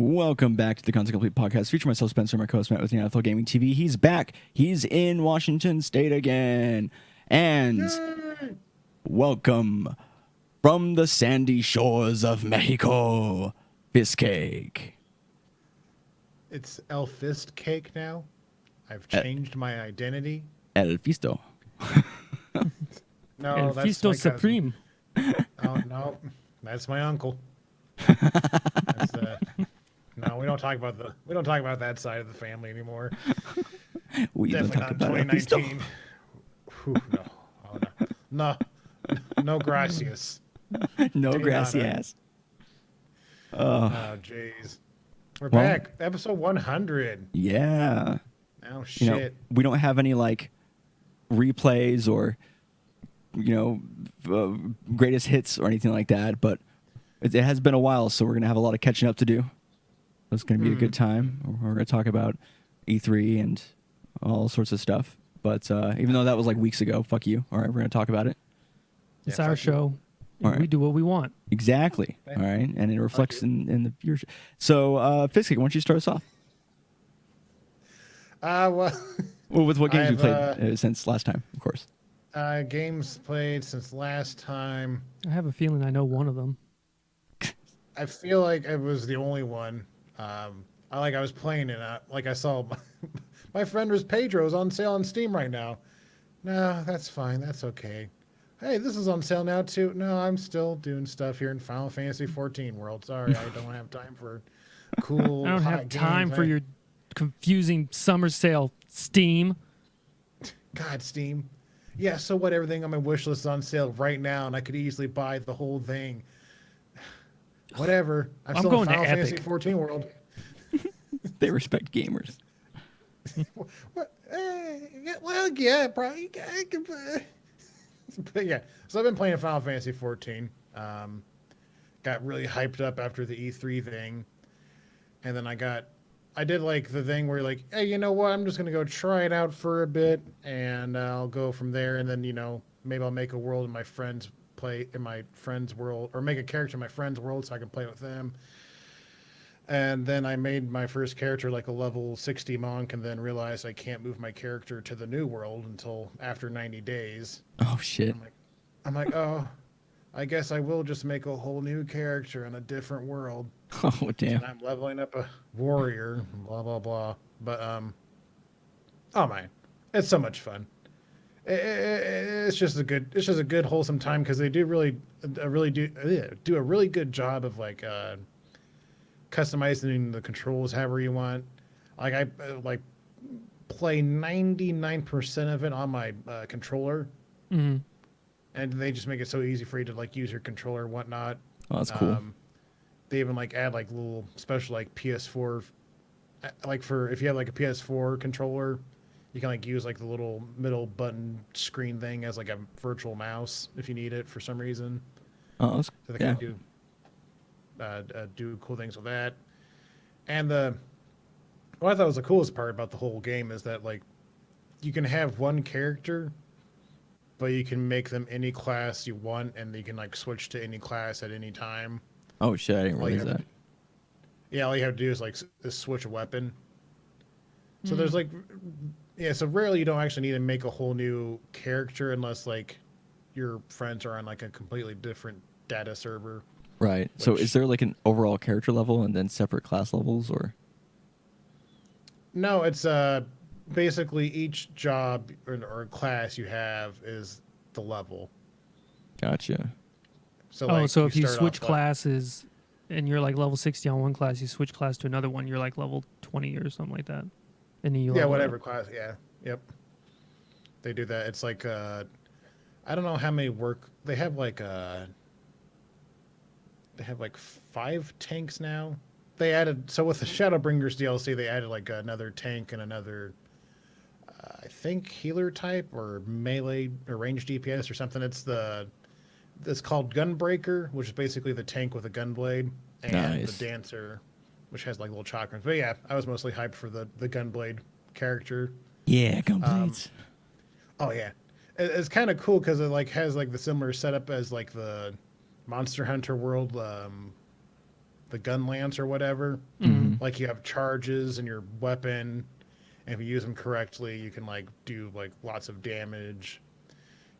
Welcome back to the Content Complete podcast. Feature myself, Spencer, my co-host Matt with the NFL Gaming TV. He's back. He's in Washington State again. And welcome from the sandy shores of Mexico, Fist Cake. It's El Fist Cake now. I've changed my identity. El Fisto. No, El that's Fisto my cousin. Supreme. Oh no, that's my uncle. That's, no, we don't talk about that side of the family anymore. We even Definitely talk not in about El Fisto. 2019. Whew, no, oh, no, gracias. No De grassy nada. ass. Oh, jeez. We're Well- back. Episode 100. Yeah. Oh You know, shit. we don't have any like replays or greatest hits or anything like that, but it has been a while, so we're gonna have a lot of catching up to do. It's gonna be a good time. We're gonna talk about E3 and all sorts of stuff. But even though that was like weeks ago, fuck you. All right, we're gonna talk about it. It's Yeah, our fuck you. show. All right. We do what we want. Exactly. Okay. All right, and it reflects you. in the viewership. So, Fiskik, why don't you start us off? Well, Well, with what games you I've, played since last time, of course. games played since last time. I have a feeling I know one of them. I feel like I was the only one. I was playing it. I saw my friend was Pedro's on sale on Steam right now. No, that's fine. That's okay. Hey, this is on sale now too. No, I'm still doing stuff here in Final Fantasy 14 world. Sorry, I don't have time for cool. I don't hot have time games. for your confusing summer sale, Steam. God, Steam. Yeah, so what? Everything on my wish list is on sale right now, and I could easily buy the whole thing. Whatever. I'm I'm still going in to Final Fantasy Epic. 14 world. They respect gamers. What? Well, yeah, probably. But yeah, so I've been playing Final Fantasy 14. Got really hyped up after the E3 thing, and then I did like the thing where you're like, hey, you know what? I'm just gonna go try it out for a bit, and I'll go from there. And then maybe I'll make a world in my friends world, or make a character in my friend's world so I can play with them. And then I made my first character like a level 60 monk, and then realized I can't move my character to the new world until after 90 days. Oh shit. I'm like, oh, I guess I will just make a whole new character in a different world. Oh damn. And I'm leveling up a warrior, blah blah blah. But oh man, it's so much fun. It's just a good wholesome time because they do a really good job of like customizing the controls however you want. Like I play 99% of it on my controller, Mm-hmm. and they just make it so easy for you to like use your controller and whatnot. Oh, that's cool. They even like add like little special like PS4, like for if you have like a PS4 controller, you can like use like the little middle button screen thing as like a virtual mouse if you need it for some reason. Oh, that's, So they yeah. can do cool things with that. And what I thought was the coolest part about the whole game is that like you can have one character, but you can make them any class you want, and you can like switch to any class at any time. Oh shit, I didn't All you realize have that. Yeah, all you have to do is like switch a weapon. So there's like, yeah, so rarely you don't actually need to make a whole new character unless like your friends are on like a completely different data server. Right. So Which- is there like an overall character level and then separate class levels, or? No, it's basically each job or class you have is the level. Gotcha. So Oh, like, so if you start switch off, classes and you're like level 60 on one class, you switch class to another one, you're like level 20 or something like that. And then you yeah, level whatever up. class, yeah, yep. They do that. It's like I don't know how many they have like 5 tanks now. They added, so with the Shadowbringers DLC, they added like another tank and another I think healer type or melee or range DPS or something. It's called Gunbreaker, which is basically the tank with a gun blade, and Nice. the Dancer, which has like little chakrams. But yeah, I was mostly hyped for the Gunblade character. Yeah, Gunblades. Oh yeah, it's kind of cool because it like has like the similar setup as like the Monster Hunter world the gun lance or whatever. Mhm. Like you have charges in your weapon, and if you use them correctly, you can like do like lots of damage,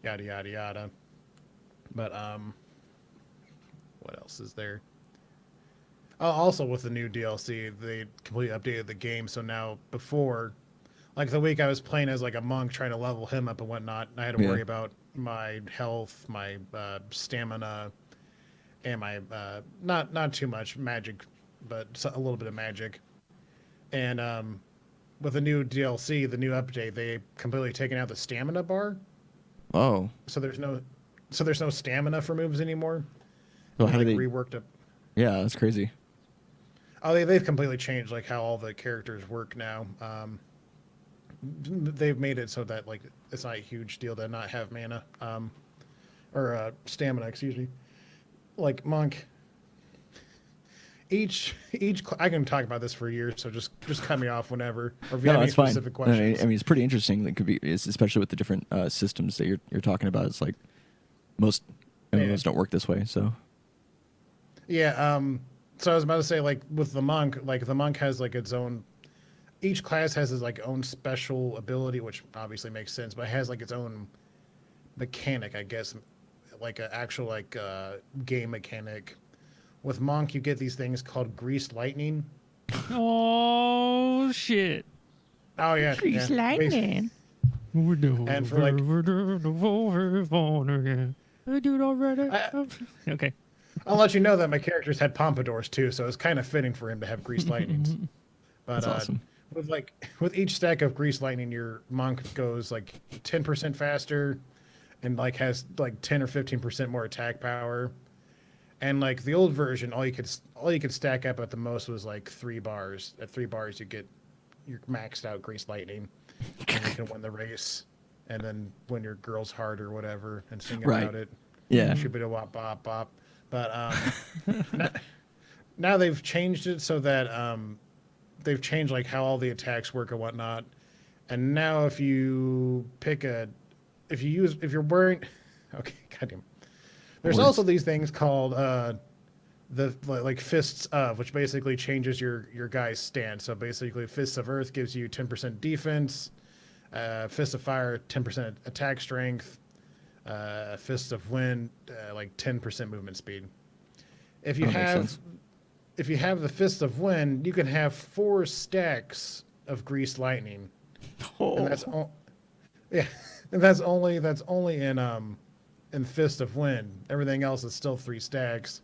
yada yada yada. But what else is there? Also, with the new DLC, they completely updated the game. So now, before, like the week I was playing as like a monk, trying to level him up and whatnot, I had to Yeah. worry about my health, my stamina, and my not too much magic, but a little bit of magic. And with the new DLC, the new update, they completely taken out the stamina bar, Oh, so there's no stamina for moves anymore. so They how do like they? reworked it. Yeah, that's crazy. Oh, they've completely changed like how all the characters work now. They've made it so that like it's not a huge deal to not have mana, or stamina, excuse me. Like monk, I can talk about this for years, so just cut me off whenever, or if you No, have any that's fine. specific I mean, questions. it's pretty interesting. It could be, especially with the different systems that you're talking about. It's like most Yeah. MMOs don't work this way. So Yeah. So I was about to say, like with the monk, like the monk has like its own. Each class has its like own special ability, which obviously makes sense, but it has like its own mechanic, I guess, like an actual like game mechanic. With monk, you get these things called greased lightning. Oh shit. Oh yeah, yeah. And for like, I, Okay. I'll let you know that my characters had pompadours too, so it's kind of fitting for him to have greased lightnings. But that's awesome. with each stack of greased lightning, your monk goes like 10% faster, and like has like 10 or 15% more attack power. And like the old version, all you could stack up at the most was like 3 bars. At 3 bars, you get your maxed out greased lightning, and you can win the race, and then win your girl's heart or whatever, and sing Right. about it. Yeah. Shibida wop bop bop. But now they've changed it so that they've changed like how all the attacks work and whatnot. And now if you pick a, if you're wearing, okay, goddamn. There's Words. also these things called the like fists of, which basically changes your guy's stance. So basically, fists of earth gives you 10% defense. Fists of fire 10% attack strength. Fists of wind like 10% movement speed. If you That makes have sense. if you have the fists of wind, you can have 4 stacks of greased lightning, and Oh. yeah, and that's only in fist of wind. Everything else is still 3 stacks.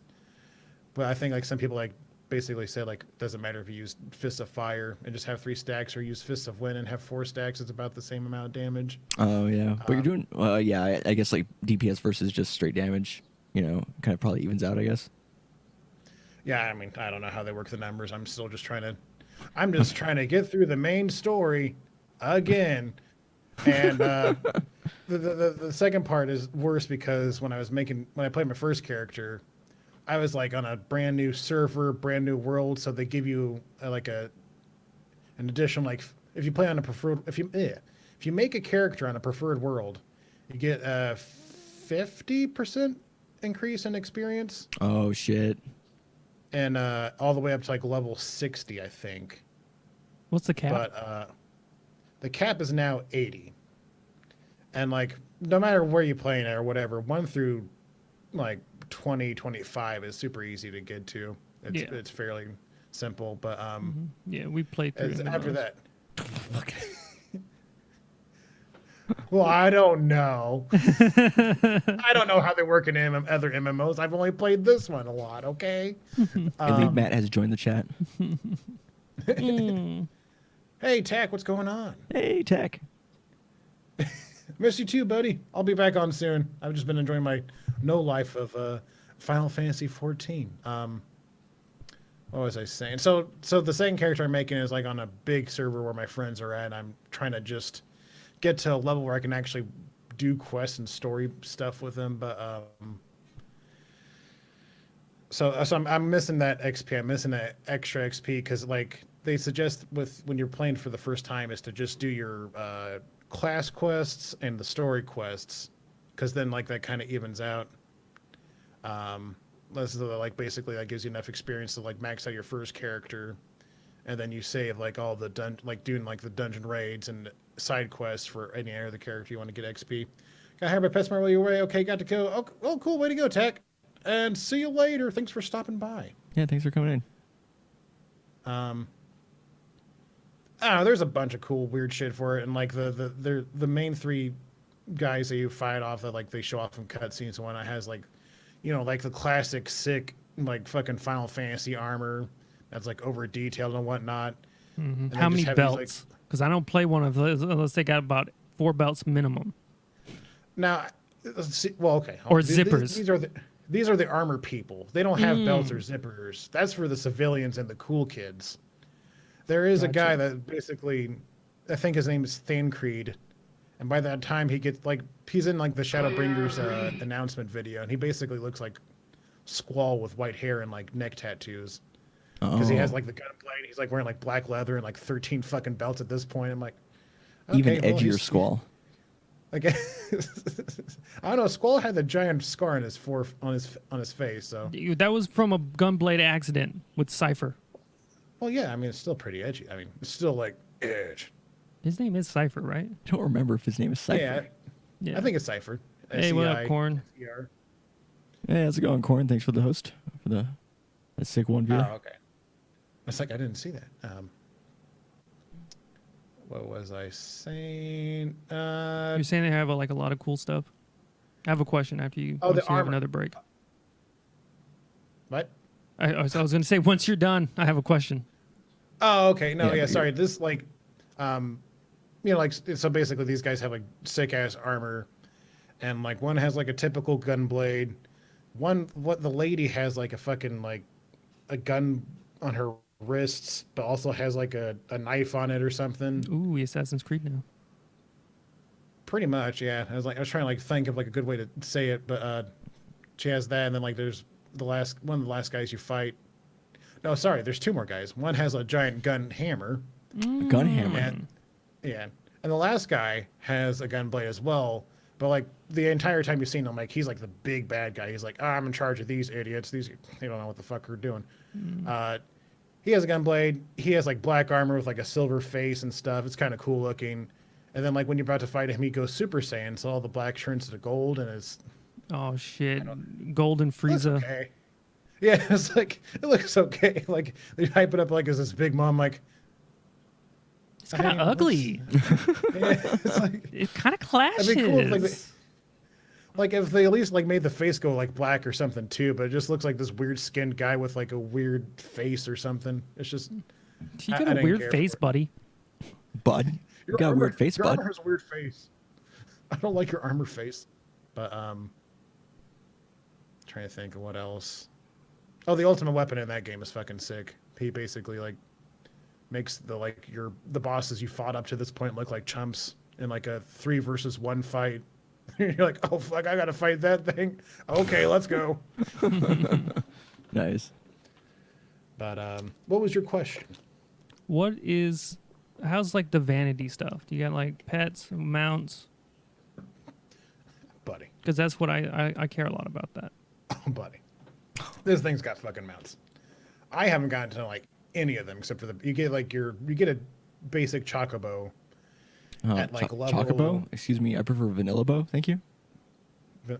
But I think like some people like basically said like it doesn't matter if you use fist of fire and just have 3 stacks, or use fist of wind and have 4 stacks. It's about the same amount of damage. Oh yeah, but you're doing. Yeah, I guess like DPS versus just straight damage. Kind of probably evens out. I guess. Yeah, I mean, I don't know how they work the numbers. I'm just trying to get through the main story again. And the second part is worse because when I played my first character, I was like on a brand new server, brand new world, so they give you like an additional like if you play on a preferred if you make a character on a preferred world, you get a 50% increase in experience, Oh shit. and all the way up to like level 60, I think. What's the cap? But the cap is now 80, and like no matter where you play in it or whatever, 1 through like 20, 25 is super easy to get to. It's fairly simple, but Yeah, we played through after MMOs. that. Well, I don't know. I don't know how they work in other MMOs. I've only played this one a lot. Okay. I believe Matt has joined the chat. Hey, Tack, what's going on? Hey, Tech. Miss you too, buddy. I'll be back on soon. I've just been enjoying my no life of Final Fantasy 14. What was I saying? So the second character I'm making is like on a big server where my friends are at. I'm trying to just get to a level where I can actually do quests and story stuff with them. But so I'm missing that XP. I'm missing that extra XP because like they suggest when you're playing for the first time is to just do your class quests and the story quests, because then like that kind of evens out. This is like basically that gives you enough experience to like max out your first character, and then you save like all the doing like the dungeon raids and side quests for any other character you want to get XP. Got hired by PetSmart while you were away. Okay, got to go. Oh, cool, way to go, Tech. And see you later. Thanks for stopping by. Yeah, thanks for coming in. I don't know, there's a bunch of cool weird shit for it, and like the main three guys that you fight off that like they show off in cutscenes and whatnot has like, you know, like the classic sick like fucking Final Fantasy armor that's like over detailed and whatnot. And How they many just have these, belts? Because I don't play one of those unless they got about 4 belts minimum. Now, let's see, well, okay, Or zippers. These are the armor people. They don't have belts or zippers. That's for the civilians and the cool kids. There is a guy that basically, I think his name is Thancred, and by that time he gets like he's in like the Shadowbringers announcement video, and he basically looks like Squall with white hair and like neck tattoos because he has like the gunblade. He's like wearing like black leather and like 13 fucking belts at this point. I'm like, okay, Even well, edgier Squall. Like, I don't know. Squall had the giant scar on his on his face. So That was from a gunblade accident with Cypher. well, yeah. I mean, it's still pretty edgy. I mean, it's still like edge. His name is Cypher, right? I don't remember if his name is Cypher. Yeah, I think it's Cypher. Hey, what up, Corn? S-E-I-F-E-R. Hey, how's it going, Corn? Thanks for the host for that sick one viewer. Oh, okay. It's like I didn't see that. What was I saying? You're saying they have like a lot of cool stuff. I have a question after you. Oh, once the you have armor. another break. What? I was going to say once you're done, I have a question. Oh, okay. No, Yeah, yeah. but Sorry. This like, you know, like so basically these guys have like sick ass armor, and like one has like a typical gun blade. What the lady has like a fucking like a gun on her wrists, but also has like a knife on it or something. Ooh, Assassin's Creed now. Pretty much, yeah. I was trying to like think of like a good way to say it, but she has that, and then like there's one of the last guys you fight. No, sorry, there's 2 more guys. One has a giant gun hammer. A gun hammer. And, yeah, and the last guy has a gun blade as well. But like the entire time you've seen him, like he's like the big bad guy. He's like, I'm in charge of these idiots. They don't know what the fuck we're doing. He has a gun blade. He has like black armor with like a silver face and stuff. It's kind of cool looking. And then like when you're about to fight him, he goes Super Saiyan, so all the black turns to gold, and it's Oh shit! Golden Frieza. okay. Yeah, it's like it looks okay. Like they hype it up like it's this big mom. Like It's kind of ugly. yeah, it's like It kind of clashes. that'd be cool if, like if they at least like made the face go like black or something too. But it just looks like this weird skinned guy with like a weird face or something. It's just You I got a didn't weird care face, for it. buddy. Bud. You got a weird face, your bud. armor has a weird face. I don't like your armor face. But trying to think of what else. Oh, the ultimate weapon in that game is fucking sick. He basically like makes the bosses you fought up to this point look like chumps in like a 3 versus 1 fight. You're like, oh fuck, I gotta fight that thing. Okay, let's go. Nice. But what was your question? How's like the vanity stuff? Do you got like pets, mounts? Buddy. Because that's what I care a lot about that. Oh, buddy. This thing's got fucking mounts. I haven't gotten to like any of them except for you get a basic chocobo at like level. Chocobo? Excuse me, I prefer vanilla bow. Thank you. God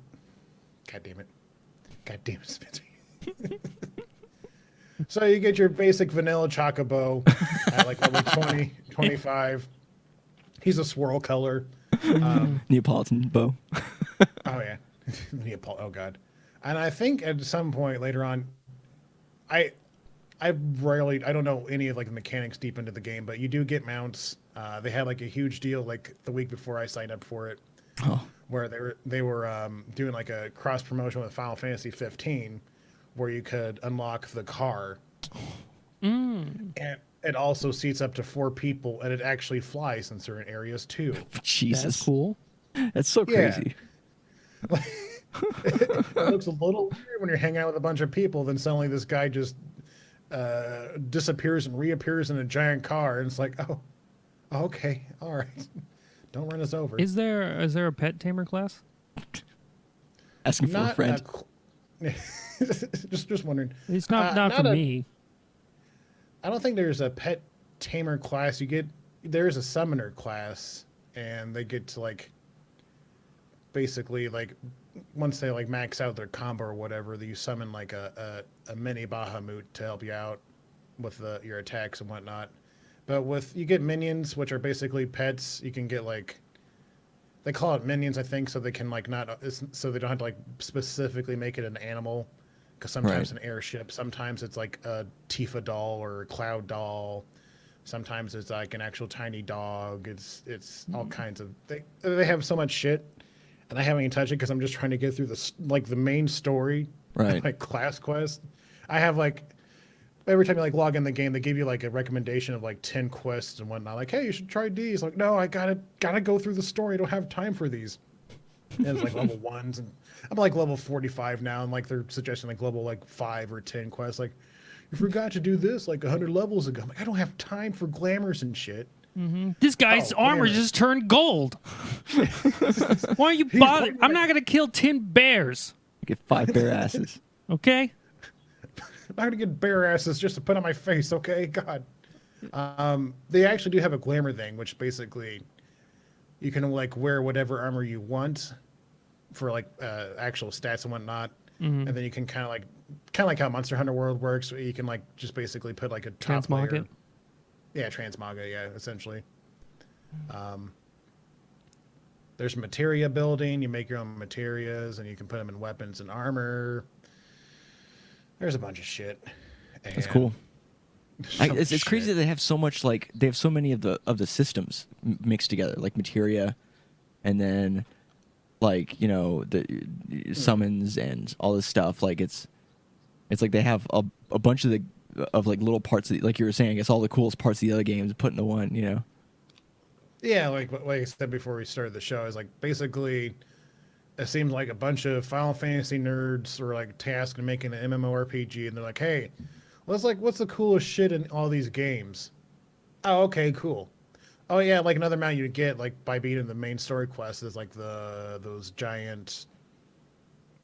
damn it, Spencer. So you get your basic vanilla chocobo at like level 20, 25. He's a swirl color. Neapolitan bow. Oh yeah, oh god. And I think at some point later on, I don't know any of like the mechanics deep into the game, but you do get mounts. They had like a huge deal like the week before I signed up for it, where they were doing like a cross promotion with Final Fantasy 15, where you could unlock the car, and it also seats up to 4 people, and it actually flies in certain areas too. Jesus. That's cool. That's so Yeah. crazy. It looks a little weird when you're hanging out with a bunch of people, then suddenly this guy just disappears and reappears in a giant car, and it's like, oh, okay, all right, don't run us over. Is there a pet tamer class? Asking for a friend. just wondering. It's not for me. I don't think there's a pet tamer class. There's a summoner class, and they get to like basically like once they like max out their combo or whatever, you summon like a mini Bahamut to help you out with your attacks and whatnot. But you get minions, which are basically pets. You can get like they call it minions, I think, so they can like not so they don't have to like specifically make it an animal. Because sometimes an airship, sometimes it's like a Tifa doll or a Cloud doll. Sometimes it's like an actual tiny dog. It's all kinds of they have so much shit, and I haven't even touched it because I'm just trying to get through the main story, Right? Like class quest. I have like every time you like log in the game, they give you like a recommendation of like 10 quests and whatnot. Like, hey, you should try these. Like, no, I gotta go through the story. I don't have time for these. And it's like level 1s, and I'm like level 45 now, and like they're suggesting like level like 5 or 10 quests. Like, you forgot to do this like 100 levels ago. I'm like, I don't have time for glamours and shit. Mm-hmm. This guy's armor glamour. just turned gold. Why are you bothering? I'm not gonna kill 10 bears. You get 5 bare asses. Okay. I'm not gonna get bare asses just to put on my face. Okay, God. They actually do have a glamour thing, which basically you can like wear whatever armor you want for like actual stats and whatnot, and then you can kind of like how Monster Hunter World works. Where you can like just basically put like a top Transmog layer. it. Yeah, transmog it. Yeah, essentially. There's materia building. You make your own materias, and you can put them in weapons and armor. There's a bunch of shit. That's cool. It's crazy that they have so much like they have so many of the systems mixed together, like materia, and then like the summons and all this stuff. Like it's like they have a bunch of like little parts like you were saying. I guess all the coolest parts of the other games put into one. Yeah, like I said before we started the show, is like basically it seems like a bunch of Final Fantasy nerds are like tasked in making an MMORPG, and they're like, hey, what's the coolest shit in all these games? Oh, okay, cool. Oh yeah, like another amount you get like by beating the main story quest is like those giant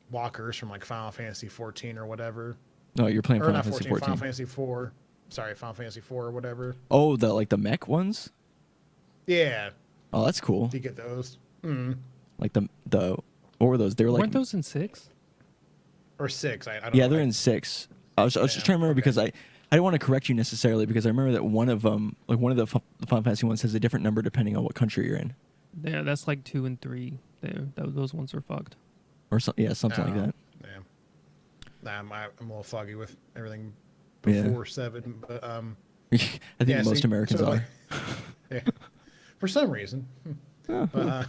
walkers from like Final Fantasy 14 or whatever. No, you're playing Or Final not Fantasy 14, 14. Final Fantasy 4. Sorry, Final Fantasy 4 or whatever. Oh, the mech ones. Yeah. Oh, that's cool. You get those. Like the what were those? They were like Weren't those in 6? Or 6. I don't know. Yeah, they're in 6. I was just trying to remember because I didn't want to correct you necessarily because I remember that one of them, like one of the Final Fantasy ones, has a different number depending on what country you're in. Yeah, that's like 2 and 3. Those ones are fucked. Or something like that. Yeah. Nah, I'm a little foggy with everything Yeah. before 7, but I think most Americans so, are. like, yeah. For some reason. But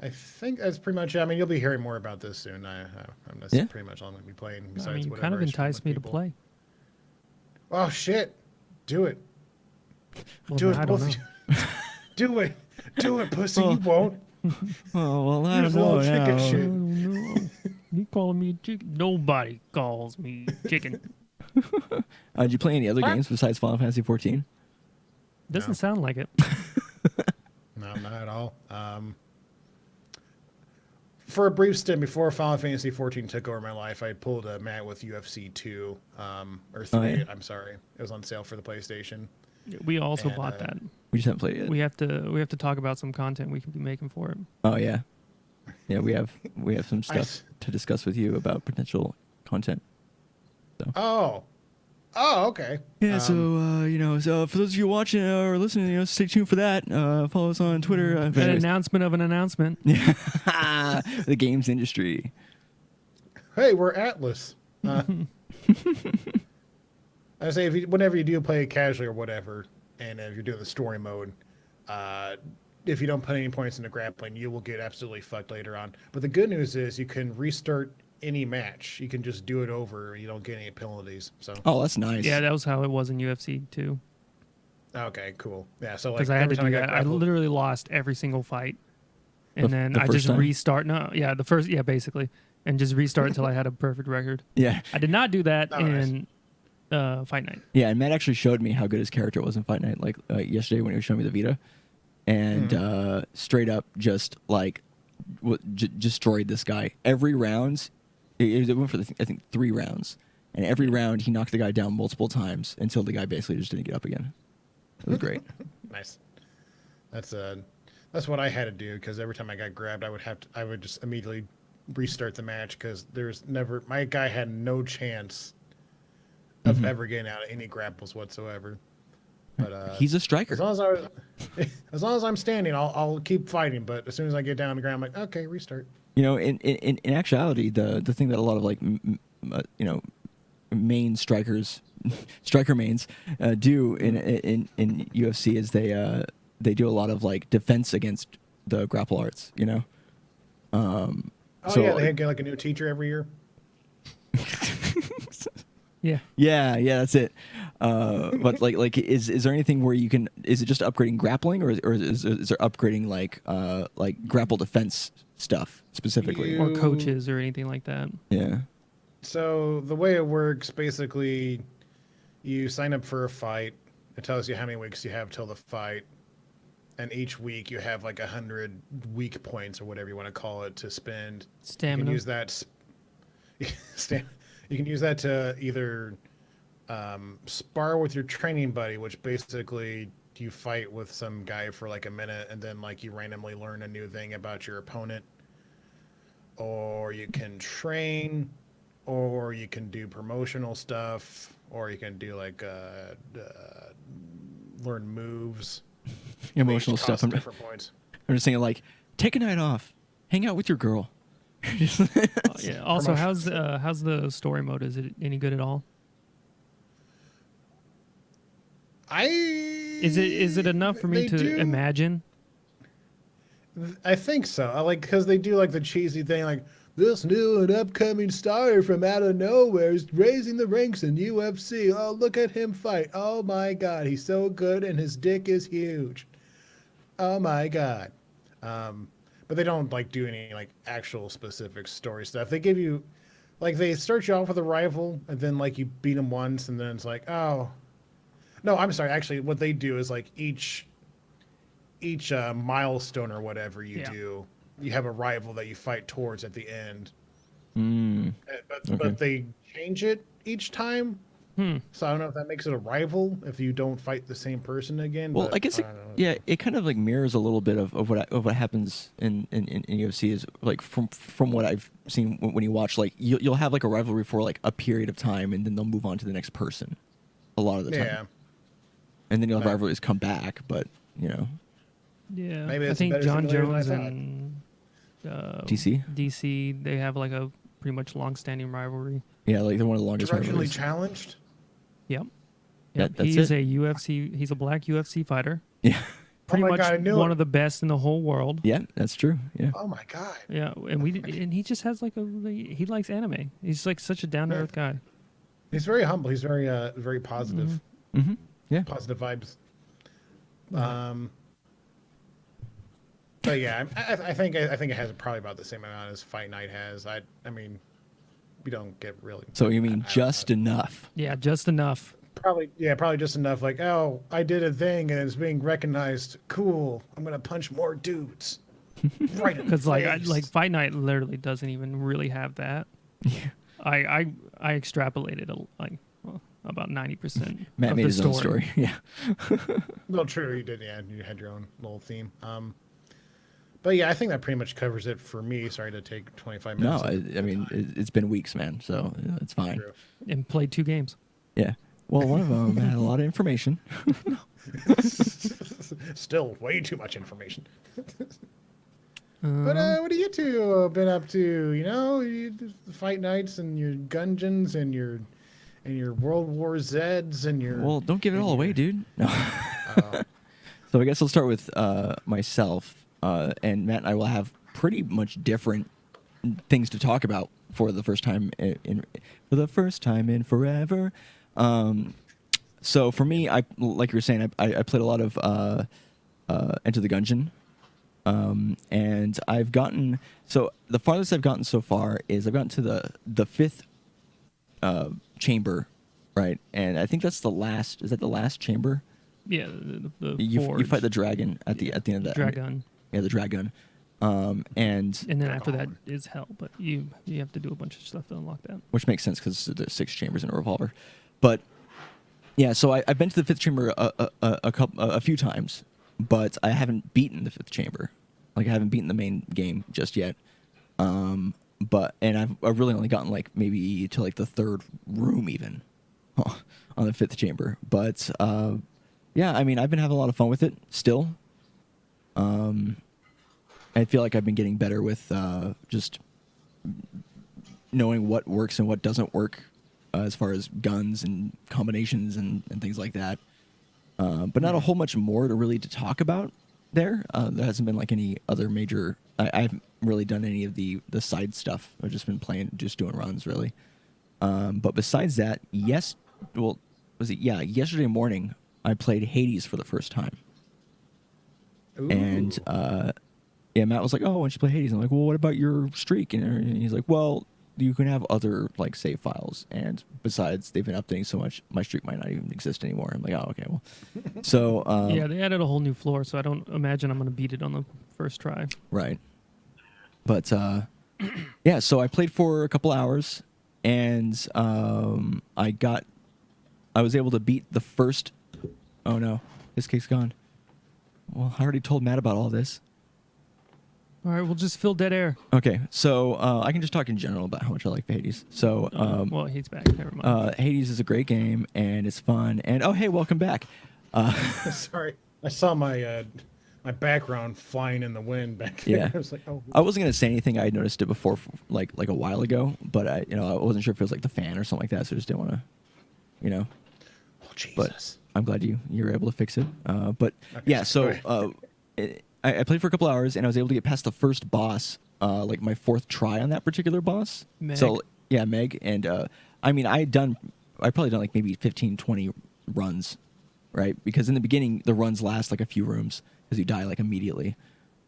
I think that's pretty much it. I mean, you'll be hearing more about this soon. That's pretty much all I'm going to be playing. Besides I mean, you whatever kind of I stream enticed with me to people. play. Oh shit! Do it. Well, Do it, I don't both know. of you. Do it. Do it, pussy. You won't. Oh well, I Here's don't a know. little chicken now. shit. No. You calling me chicken? Nobody calls me chicken. Did you play any other games besides Final Fantasy 14? Doesn't No. sound like it. No, not at all. For a brief stint before Final Fantasy 14 took over my life, I pulled a mat with UFC 2 or 3. Oh, yeah. I'm sorry, it was on sale for the PlayStation. We also And, bought that. We just haven't played it. We have to talk about some content we can be making for it. Oh yeah, yeah. We have some stuff s- to discuss with you about potential content. Oh, okay. Yeah. So for those of you watching or listening, stay tuned for that. Follow us on Twitter. An Anyways. announcement of an announcement. Yeah. The games industry. Hey, we're Atlas. I say whenever you do play it casually or whatever, and if you're doing the story mode, if you don't put any points into grappling, you will get absolutely fucked later on. But the good news is you can restart any match. You can just do it over. You don't get any penalties. So Oh, that's nice. Yeah, that was how it was in UFC too. okay, cool. Yeah, so like Because I had every to time do I got that. I grappled, literally lost every single fight, and then the I first just time? restart. No, yeah, the first, yeah, basically, and just restart until I had a perfect record. Yeah. I did not do that Oh, nice. in Fight Night. Yeah, and Matt actually showed me how good his character was in Fight Night, like yesterday when he was showing me the Vita, and straight up just like destroyed this guy every round. It went for I think 3 rounds, and every round he knocked the guy down multiple times until the guy basically just didn't get up again. It was great. Nice. That's what I had to do, because every time I got grabbed, I would just immediately restart the match, because my guy had no chance of ever getting out of any grapples whatsoever. But He's a striker. as long as I'm standing, I'll keep fighting. But as soon as I get down on the ground, I'm like, okay, restart. You know, in actuality, the thing that a lot of like main strikers, striker mains do in UFC is they do a lot of like defense against the grapple arts. You know. They get like a new teacher every year. Yeah. Yeah, that's it. But like, is there anything where you can? Is it just upgrading grappling, or is there upgrading like grapple defense stuff specifically? Or coaches or anything like that. Yeah. So the way it works, basically, you sign up for a fight. It tells you how many weeks you have till the fight, and each week you have like 100 weak points or whatever you want to call it to spend. Stamina. You can use that. You can use that to either spar with your training buddy, which basically you fight with some guy for like a minute, and then like you randomly learn a new thing about your opponent. Or you can train, or you can do promotional stuff, or you can do like learn moves. Emotional stuff. I'm Different points. just saying, like, take a night off, hang out with your girl. Yeah. Also, how's the story mode? Is it any good at all? Is it enough for me to imagine? I think so. I like, because they do like the cheesy thing, like, this new and upcoming star from out of nowhere is raising the ranks in UFC. Oh, look at him fight. Oh my God, he's so good and his dick is huge. Oh my God. But they don't like do any like actual specific story stuff. They give you, like, they start you off with a rival, and then like you beat them once, and then it's like, oh, no, I'm sorry. Actually, what they do is like each milestone or whatever you do, you have a rival that you fight towards at the end. But they change it each time. So I don't know if that makes it a rival if you don't fight the same person again. Well, but I guess it kind of like mirrors a little bit of what happens in UFC is like from what I've seen when you watch, like you'll have like a rivalry for like a period of time, and then they'll move on to the next person a lot of the time. Yeah. And then you'll have rivalries come back, but you know. Yeah. Maybe I it's think better John simulator than I Jones and DC? DC, they have like a pretty much long-standing rivalry. Yeah, like they're one of the longest Directionally rivalries. challenged. Yep. That's He's it. He's a black UFC fighter. Yeah. Pretty my much God, I knew one it. of the best in the whole world. Yeah, that's true. Yeah. Oh my God. Yeah, and he just has like he likes anime. He's like such a down to earth guy. He's very humble. He's very positive. Mm-hmm. Yeah. Positive vibes. But yeah, I think it has probably about the same amount as Fight Night has. I mean, we don't get really. So you mean I don't just know. enough? Yeah, just enough. Probably just enough. Like, oh, I did a thing and it's being recognized. Cool. I'm gonna punch more dudes. Right in the Because face. like Fight Night literally doesn't even really have that. Yeah. I extrapolated about 90%. Matt of made the his own story. Yeah. Well, true, you did. Yeah, you had your own little theme. But yeah, I think that pretty much covers it for me. Sorry to take 25 No, minutes. I mean it's been weeks, man. So it's fine. True. And played 2 games. Yeah. Well, one of them had a lot of information. Still way too much information. Uh, But what are you two been up to? You know, fight nights and your Gungeons and your World War Zeds and your. Well, don't give it all away, dude. No. uh, So I guess I'll start with myself, and Matt and I will have pretty much different things to talk about for the first time in forever. So for me, like you were saying, I played a lot of Enter the Gungeon, and I've gotten, so the farthest I've gotten so far is I've gotten to the 5th chamber, right? And I think that's the last. Is that the last chamber? yeah, the You forge. fight the dragon at the end of that. Dragon. Yeah, the dragon. And then after that is hell, but you have to do a bunch of stuff to unlock that. which makes sense because there's 6 chambers in a revolver. But yeah, so I've been to the 5th chamber a few times, but I haven't beaten the 5th chamber. Like I haven't beaten the main game just yet. And I've really only gotten like maybe to like the 3rd room even on the 5th chamber. But yeah, I mean I've been having a lot of fun with it still. I feel like I've been getting better with just knowing what works and what doesn't work as far as guns and combinations and things like that. But not a whole much more to talk about there. There hasn't been like any other major... I haven't really done any of the side stuff. I've just been just doing runs, really. But besides that, yesterday morning, I played Hades for the first time. Ooh. And yeah, Matt was like, "Oh, why don't you play Hades?" I'm like, "Well, what about your streak?" And he's like, "Well, you can have other like save files, and besides, they've been updating so much, my streak might not even exist anymore." I'm like, "Oh, okay, well." So yeah, they added a whole new floor, so I don't imagine I'm going to beat it on the first try. right. But yeah, so I played for a couple hours, and I was able to beat the first. Oh no, this cake's gone. Well, I already told Matt about all this. All right, we'll just fill dead air. Okay, so I can just talk in general about how much I like Hades. So, well, he's back. Never mind. Hades is a great game and it's fun. And oh, hey, welcome back. Sorry, I saw my my background flying in the wind back there. Yeah. I was like, oh. I wasn't gonna say anything. I had noticed it before, like a while ago, but I wasn't sure if it was like the fan or something like that, so I just didn't want to, Oh Jesus. But I'm glad you were able to fix it. But Okay, yeah, sorry. so I played for a couple hours and I was able to get past the first boss, like my 4th try on that particular boss. Meg. So yeah, Meg, and I mean I probably done like maybe 15, 20 runs, right? Because in the beginning the runs last like a few rooms because you die like immediately.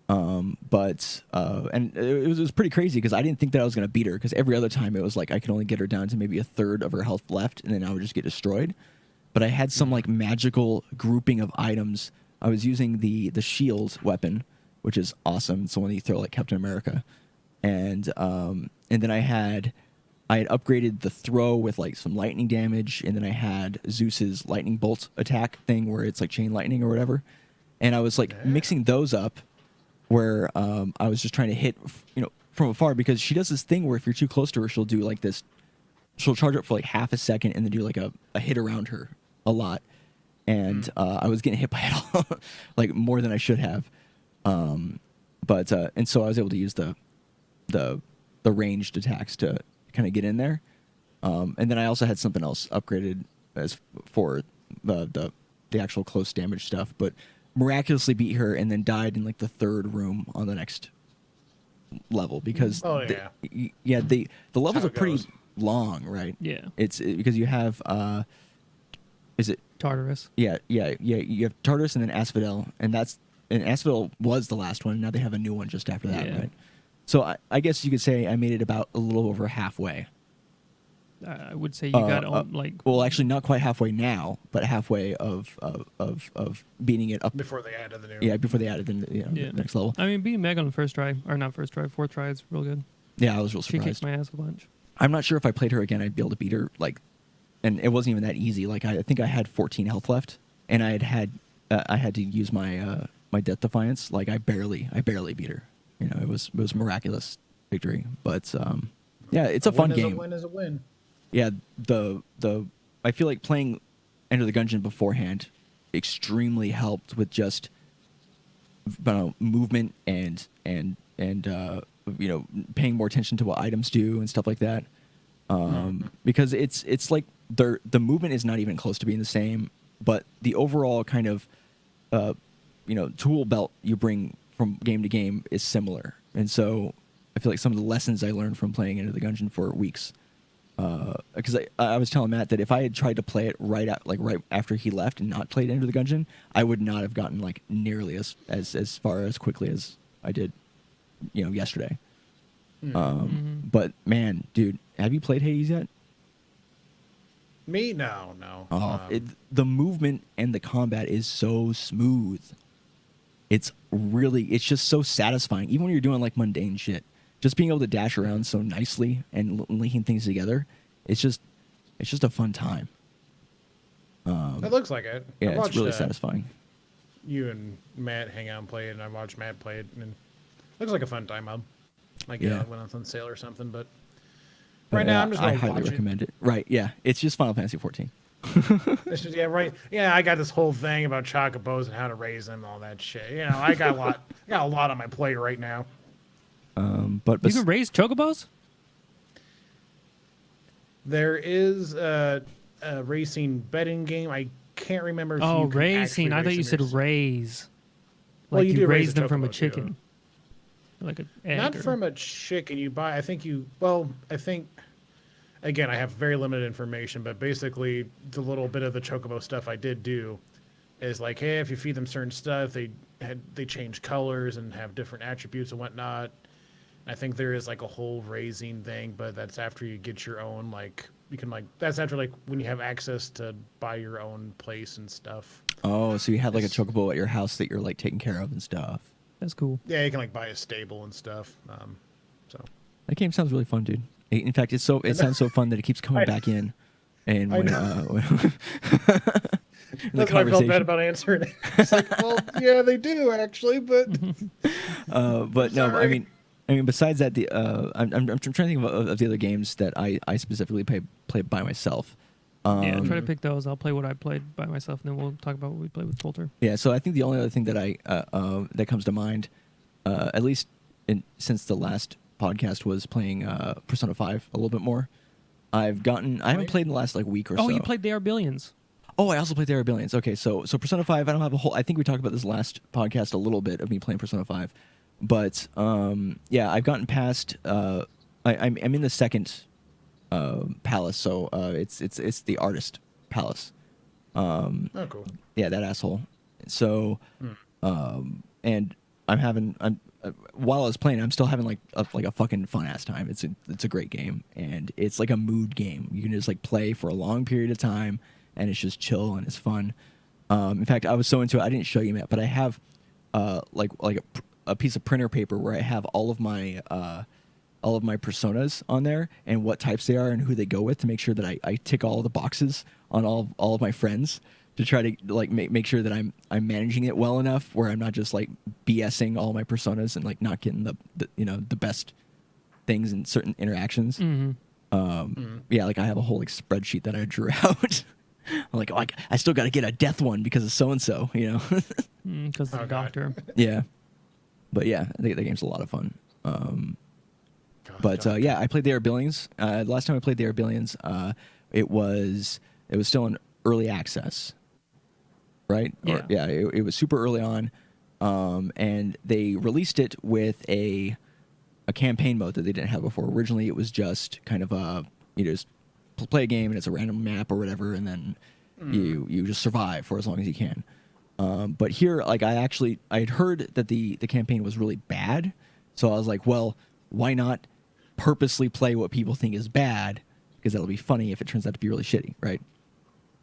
But it was pretty crazy because I didn't think that I was gonna beat her because every other time it was like I could only get her down to maybe a third of her health left and then I would just get destroyed. But I had some like magical grouping of items. I was using the shield weapon, which is awesome. It's the one that you throw like Captain America, and then I had upgraded the throw with like some lightning damage, and then I had Zeus's lightning bolt attack thing where it's like chain lightning or whatever, and I was like mixing those up, where I was just trying to hit from afar because she does this thing where if you're too close to her, she'll do like this. She'll charge up for like half a second and then do like a hit around her a lot. And I was getting hit by it all, like more than I should have. But and so I was able to use the ranged attacks to kind of get in there. And then I also had something else upgraded as for the actual close damage stuff. But miraculously beat her and then died in like the 3rd room on the next level because the levels how are it pretty goes. long, right? Yeah. Because you have is it Tartarus. Yeah. You have Tartarus and then Asphodel, and Asphodel was the last one. Now they have a new one just after that, Yeah. right? So I guess you could say I made it about a little over halfway. I would say you got like. Well, actually, not quite halfway now, but halfway of beating it up. Before they added the new. Yeah, before they added the next level. I mean, beating Meg on the first try, or not first try, 4th try is real good. Yeah, I was real She kicked surprised. my ass a bunch. I'm not sure if I played her again, I'd be able to beat her. Like, and it wasn't even that easy. Like, I think I had 14 health left, and I had to use my my Death Defiance. Like, I barely beat her. It was miraculous victory. But yeah, it's a fun game. A win is a win. Yeah, I feel like playing Enter the Gungeon beforehand extremely helped with just movement and paying more attention to what items do and stuff like that. Because it's like the movement is not even close to being the same, but the overall kind of tool belt you bring from game to game is similar. And so I feel like some of the lessons I learned from playing Enter the Gungeon for weeks. Because I was telling Matt that if I had tried to play it right after he left and not played Enter the Gungeon, I would not have gotten like nearly as far as quickly as I did, yesterday. But man, dude, have you played Hades yet? Me? No. Oh, the movement and the combat is so smooth. it's just so satisfying. Even when you're doing like mundane shit, just being able to dash around so nicely and linking things together, it's just a fun time. It looks like it. Yeah, I it's watched, really satisfying. You and Matt hang out and play it, and I watched Matt play it, and it looks like a fun time. Like Yeah. it went on sale or something, but right now I'm just I gonna highly watch recommend it. Right? Yeah, it's just Final Fantasy 14. It's just, yeah, right. Yeah, I got this whole thing about chocobos and how to raise them and all that shit. You know, I got a lot on my plate right now. But You can raise chocobos? There is a racing betting game. I can't remember if Oh, you can racing. actually I thought you race them said yourself. raise. Well, Like you you do raise raise a them from a chocobo, too. chicken. Like an egg. Not or- from a chicken. You buy. I think you. Well, I think. Again, I have very limited information, but basically, the little bit of the chocobo stuff I did do is like, hey, if you feed them certain stuff, they change colors and have different attributes and whatnot. I think there is like a whole raising thing, but that's after you get your own, like, you can like, that's after like when you have access to buy your own place and stuff. Oh, so you have like a It's- chocobo at your house that you're like taking care of and stuff. That's cool. Yeah, you can like buy a stable and stuff. So That game sounds really fun, dude. In fact, it sounds so fun that it keeps coming back in. And I when, know. in the that's why I felt bad conversation. about answering it. It's like, well, yeah, they do actually, but But no, sorry. I mean, besides that, I'm trying to think of the other games that I specifically play by myself. Yeah, try to pick those. I'll play what I played by myself, and then we'll talk about what we played with Coulter. Yeah, so I think the only other thing that that comes to mind, at least since the last podcast, was playing Persona 5 a little bit more. I haven't played in the last like week or so. Oh, you played They Are Billions. Oh, I also played There Are Billions. Okay, so Persona 5, I don't have a whole. I think we talked about this last podcast a little bit of me playing Persona 5, but yeah, I've gotten past. I'm in the second palace, so it's the artist palace. Oh, cool. Yeah, that asshole. So, and I'm while I was playing, I'm still having like a fucking fun ass time. It's a great game, and it's like a mood game. You can just like play for a long period of time, and it's just chill and it's fun. In fact, I was so into it, I didn't show you, Matt, but I have like a piece of printer paper where I have all of my personas on there and what types they are and who they go with to make sure that I tick all the boxes on all of my friends, to try to like make sure that I'm managing it well enough where I'm not just like BSing all my personas and like not getting the best things in certain interactions. Yeah, like I have a whole like spreadsheet that I drew out. I'm like, oh, I still got to get a death one because of so and so, you know. Because the Oh, God. doctor. Yeah, but yeah, I think the game's a lot of fun. But God. yeah, I played The Air Billions. The last time I played The Air Billions, it was still in early access, right? Yeah. It was super early on, and they released it with a campaign mode that they didn't have before. Originally, it was just kind of you just play a game and it's a random map or whatever, and then you just survive for as long as you can. But here, like I had heard that the campaign was really bad, so I was like, well, why not purposely play what people think is bad, because that'll be funny if it turns out to be really shitty, right?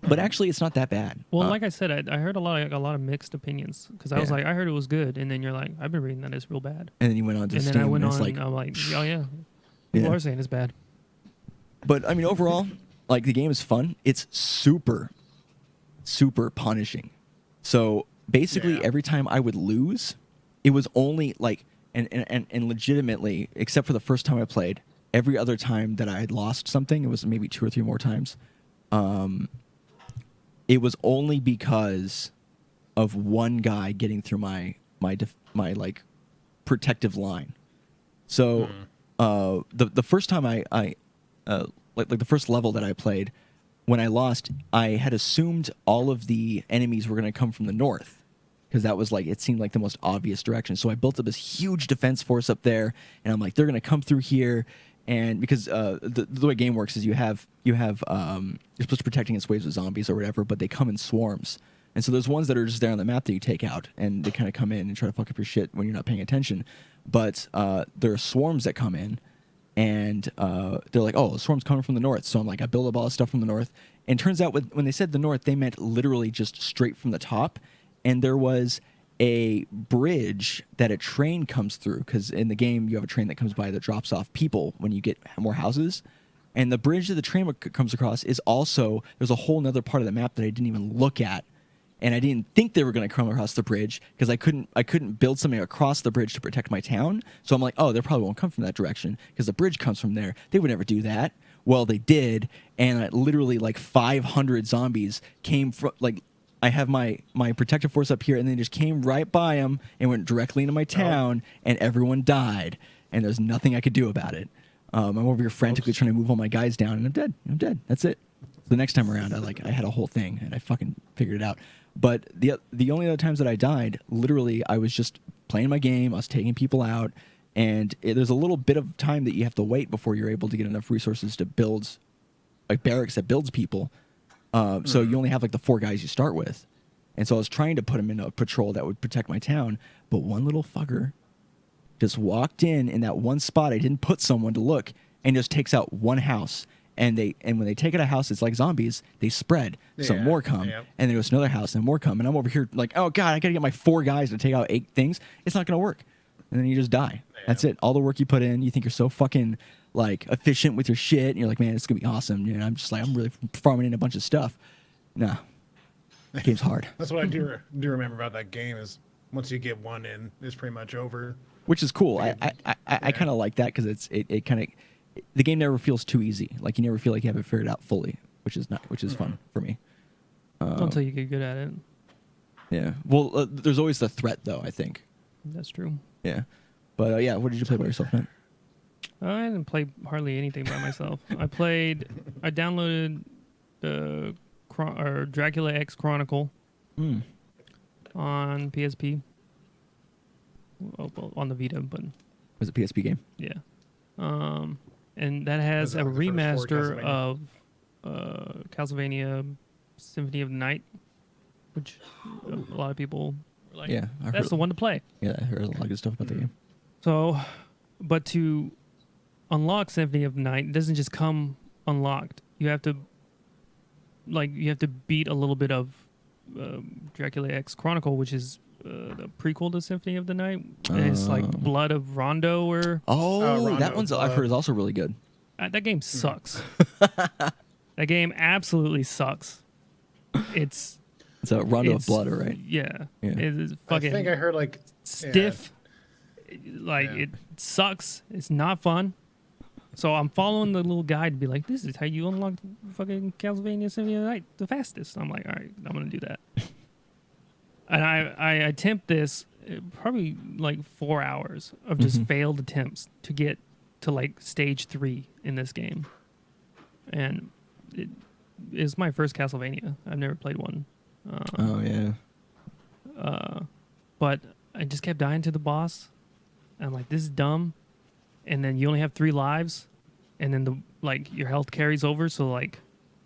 But actually, it's not that bad. Well, like I said, I heard a lot of mixed opinions, because I was Yeah. like, I heard it was good, and then you're like, I've been reading that it's real bad, And then you went on to and Steam, then I went and it's on, like, and I'm like, oh yeah, people Yeah. are saying it's bad. but I mean, overall, like the game is fun. It's super, super punishing. So basically, Yeah. every time I would lose, it was only like, and legitimately, except for the first time I played, every other time that I had lost something, it was maybe 2 or 3 more times. It was only because of one guy getting through my like protective line. So the first time I like the first level that I played, when I lost, I had assumed all of the enemies were going to come from the north, because that was like, it seemed like the most obvious direction. So I built up this huge defense force up there, and I'm like, they're going to come through here. And because the way game works is you have you're supposed to protect against waves of zombies or whatever, but they come in swarms. And so there's ones that are just there on the map that you take out, and they kind of come in and try to fuck up your shit when you're not paying attention. But there are swarms that come in, and they're like, oh, the swarm's coming from the north. So I'm like, I build up all this stuff from the north. And turns out when they said the north, they meant literally just straight from the top. And there was a bridge that a train comes through, because in the game you have a train that comes by that drops off people when you get more houses. And the bridge that the train comes across is also, there's a whole nother part of the map that I didn't even look at. And I didn't think they were going to come across the bridge because I couldn't build something across the bridge to protect my town. So I'm like, oh, they probably won't come from that direction because the bridge comes from there. They would never do that. Well, they did, and literally like 500 zombies came from, like, I have my protective force up here, and they just came right by them and went directly into my town, and everyone died, and there's nothing I could do about it. I'm over here frantically trying to move all my guys down, and I'm dead. That's it. The next time around, I had a whole thing, and I fucking figured it out. But the only other times that I died, literally, I was just playing my game. I was taking people out, and there's a little bit of time that you have to wait before you're able to get enough resources to build a barracks that builds people. So you only have like the 4 guys you start with. And so I was trying to put them in a patrol that would protect my town, but one little fucker just walked in that one spot. I didn't put someone to look, and just takes out one house. And when they take out a house, it's like zombies. They spread. So more come, and then goes to another house, and more come. And I'm over here like, oh god, I gotta get my 4 guys to take out 8 things. It's not gonna work. And then you just die. That's it. All the work you put in, you think you're so fucking like efficient with your shit, and you're like, man, it's gonna be awesome. And I'm just like, I'm really farming in a bunch of stuff. Nah, the game's hard. That's what I do remember about that game is once you get one in, it's pretty much over. Which is cool. I kind of like that because it kind of, the game never feels too easy. Like you never feel like you have it figured out fully, which is fun for me. Until you get good at it. Yeah. Well, there's always the threat, though. I think. That's true. Yeah. But yeah, what did you play by yourself, man? I didn't play hardly anything by myself. I downloaded Dracula X Chronicle on PSP. Well, on the Vita, but was it a PSP game? Yeah. And that has a remaster of Castlevania Symphony of the Night, which a lot of people were like, yeah, that's the one to play. Yeah, I heard a lot of good stuff about the game. So, but to unlock Symphony of the Night, it doesn't just come unlocked. You have to beat a little bit of Dracula X Chronicle, which is the prequel to Symphony of the Night. And it's like Blood of Rondo, or Rondo, that one's I've heard is also really good. That game sucks. That game absolutely sucks. It's a Rondo of Blood, right? Yeah. It's fucking. I think I heard like stiff. Like it sucks. It's not fun. So I'm following the little guide to be like, this is how you unlock fucking Castlevania Symphony of the Night the fastest. I'm like, all right, I'm gonna do that. And I attempt this probably like 4 hours of just failed attempts to get to like stage 3 in this game. And it is my first Castlevania. I've never played one. But I just kept dying to the boss. I'm like, this is dumb. And then you only have 3 lives, and then your health carries over. So like,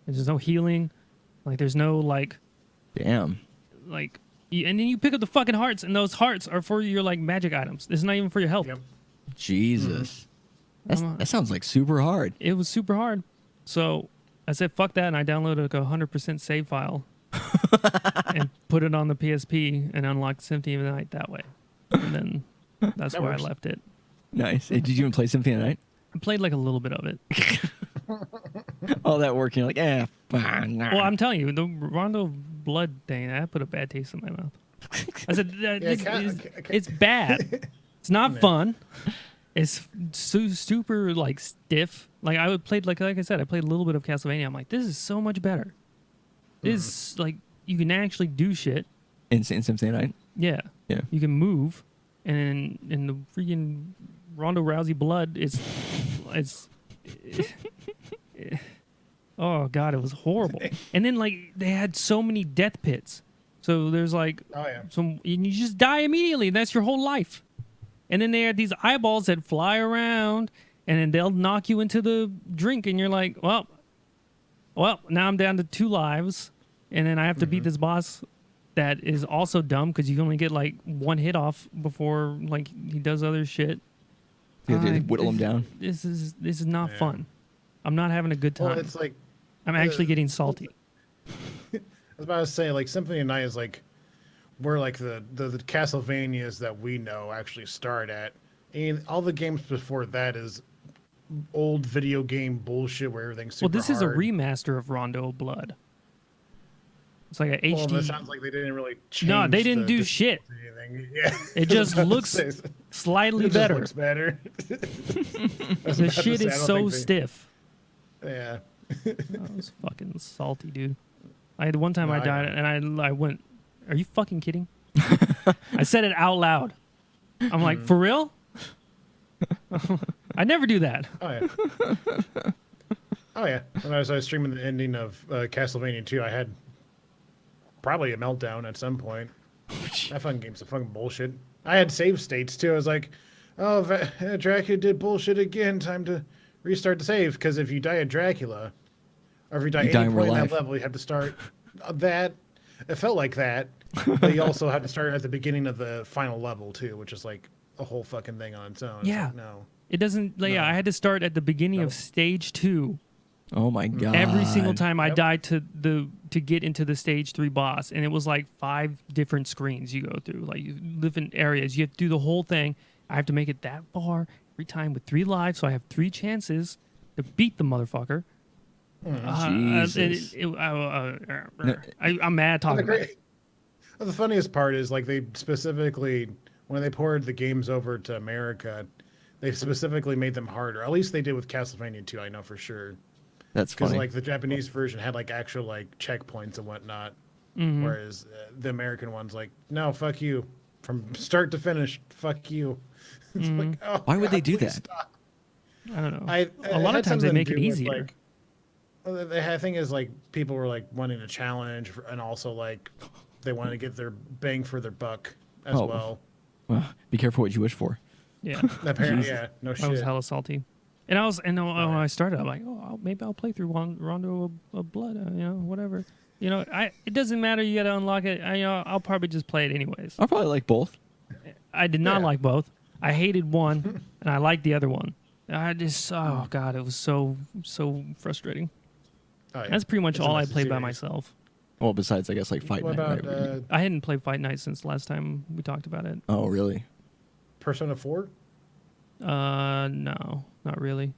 there's no healing. Like there's no like. Damn. Like. And then you pick up the fucking hearts, and those hearts are for your like magic items. It's not even for your health. Yep. Jesus, that sounds like super hard. It was super hard. So I said, "Fuck that," and I downloaded like a 100% save file and put it on the PSP and unlocked Symphony of the Night that way. And then that's where I left it. Nice. Hey, did you even play Symphony of the Night? I played like a little bit of it. All that work, you're like, fine. Well, I'm telling you, the Rondo Blood thing, that put a bad taste in my mouth. I said, it's bad. It's not fun. It's super like stiff. Like I played like I said, I played a little bit of Castlevania. I'm like, this is so much better. This is like you can actually do shit. In Symphony of the Night? Yeah. You can move, and in the freaking Ronda Rousey Blood, it's oh god, it was horrible. And then like they had so many death pits, so there's like and you just die immediately. That's your whole life. And then they had these eyeballs that fly around, and then they'll knock you into the drink, and you're like, well, now I'm down to 2 lives, and then I have to beat this boss that is also dumb because you only get like 1 hit off before like he does other shit. You have to whittle him down. This is not fun. I'm not having a good time. Well, it's like I'm actually getting salty. I was about to say, like, Symphony of the Night is like where like the Castlevanias that we know actually start at. And all the games before that is old video game bullshit where everything's super Well, this is a hard. remaster of Rondo of Blood. It's like a Well, HD. that sounds like they didn't really change. No, they didn't the do shit. anything. Yeah. It just looks slightly it better. Just looks better. The shit is so stiff. Yeah. That was fucking salty, dude. I had one time No, I I died know. and I went, "Are you fucking kidding?" I said it out loud. I'm like, "For real?" I never do that. Oh yeah. Oh yeah. When I was streaming the ending of Castlevania 2, I had probably a meltdown at some point. That fucking game's a fucking bullshit. I had save states too. I was like, "Oh, Dracula did bullshit again. Time to restart the save." Because if you die at Dracula, or if you die You at die any in point in real that life. level, you have to start that. It felt like that, but you also had to start at the beginning of the final level too, which is like a whole fucking thing on its own. It's Yeah. like, no. It doesn't. Like, yeah, No. I had to start at the beginning of Nope. stage 2 Oh my god. every single time I Yep. died to get into the stage 3 boss, and it was like 5 different screens you go through, like different areas. You have to do the whole thing. I have to make it that far every time with 3 lives, so I have 3 chances to beat the motherfucker. Jesus. I'm mad talking about it. Well, the funniest part is like they specifically when they poured the games over to America, they specifically made them harder. At least they did with Castlevania 2, I know for sure. That's Because funny. like the Japanese version had like actual like checkpoints and whatnot, Mm-hmm. whereas the American one's like, no, fuck you, from start to finish, fuck you. It's like, oh, Why would they do please that? stop. I don't know. A A lot of times they make it easier. Like, well, the thing is, like, people were like wanting a challenge, and also like they wanted to get their bang for their buck as Oh. well. Well, be careful what you wish for. Yeah, Apparently, yeah, no I was shit. hella salty. And when I started, I'm like, oh, maybe I'll play through Rondo of Blood, whatever. It doesn't matter. You got to unlock it. I'll probably just play it anyways. I probably like both. I did not Yeah. like both. I hated one, and I liked the other one. I just, oh god, it was so frustrating. Oh, yeah. That's pretty much It's a all I messy played by series. myself. Well, besides, I guess like Fight What Night. about right? I hadn't played Fight Night since last time we talked about it. Oh, really? Persona 4? No, not really.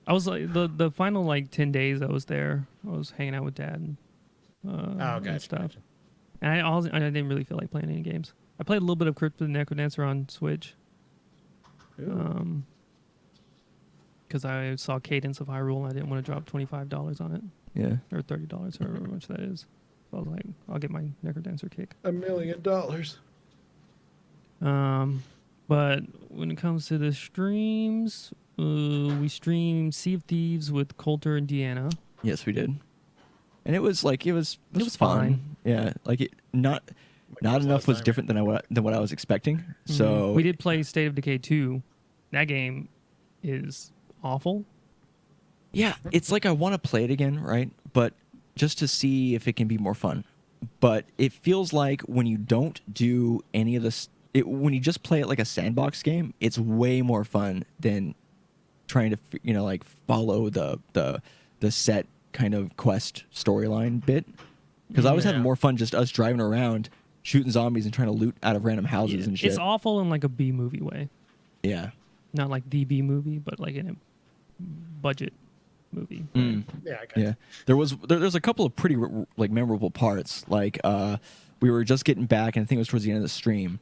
I was like the final like 10 days I was there. I was hanging out with Dad and, Oh, and gotcha. stuff. Gotcha. And I didn't really feel like playing any games. I played a little bit of Crypt of the Necrodancer on Switch. Ooh. Because I saw Cadence of Hyrule and I didn't want to drop $25 on it Yeah. or $30 or however much that is. So I was like, I'll get my Necrodancer kick. $1 million. But when it comes to the streams, we streamed Sea of Thieves with Coulter and Deanna. Yes, we did. And it was fun. fine. Yeah, like not was enough last was time, different than what I was expecting. So We did play State of Decay 2. That game is awful. yeah, it's like I want to play it again, right? But just to see if it can be more fun. But it feels like when you don't do any of this, when you just play it like a sandbox game, it's way more fun than trying to like follow the set kind of quest storyline bit. Because I was having Yeah. more fun just us driving around, shooting zombies and trying to loot out of random houses and shit. It's awful in like a B movie way. Yeah. Not like the B movie, but like in a budget movie. Mm. Yeah, I got Yeah, there's a couple of pretty like memorable parts. Like we were just getting back, and I think it was towards the end of the stream,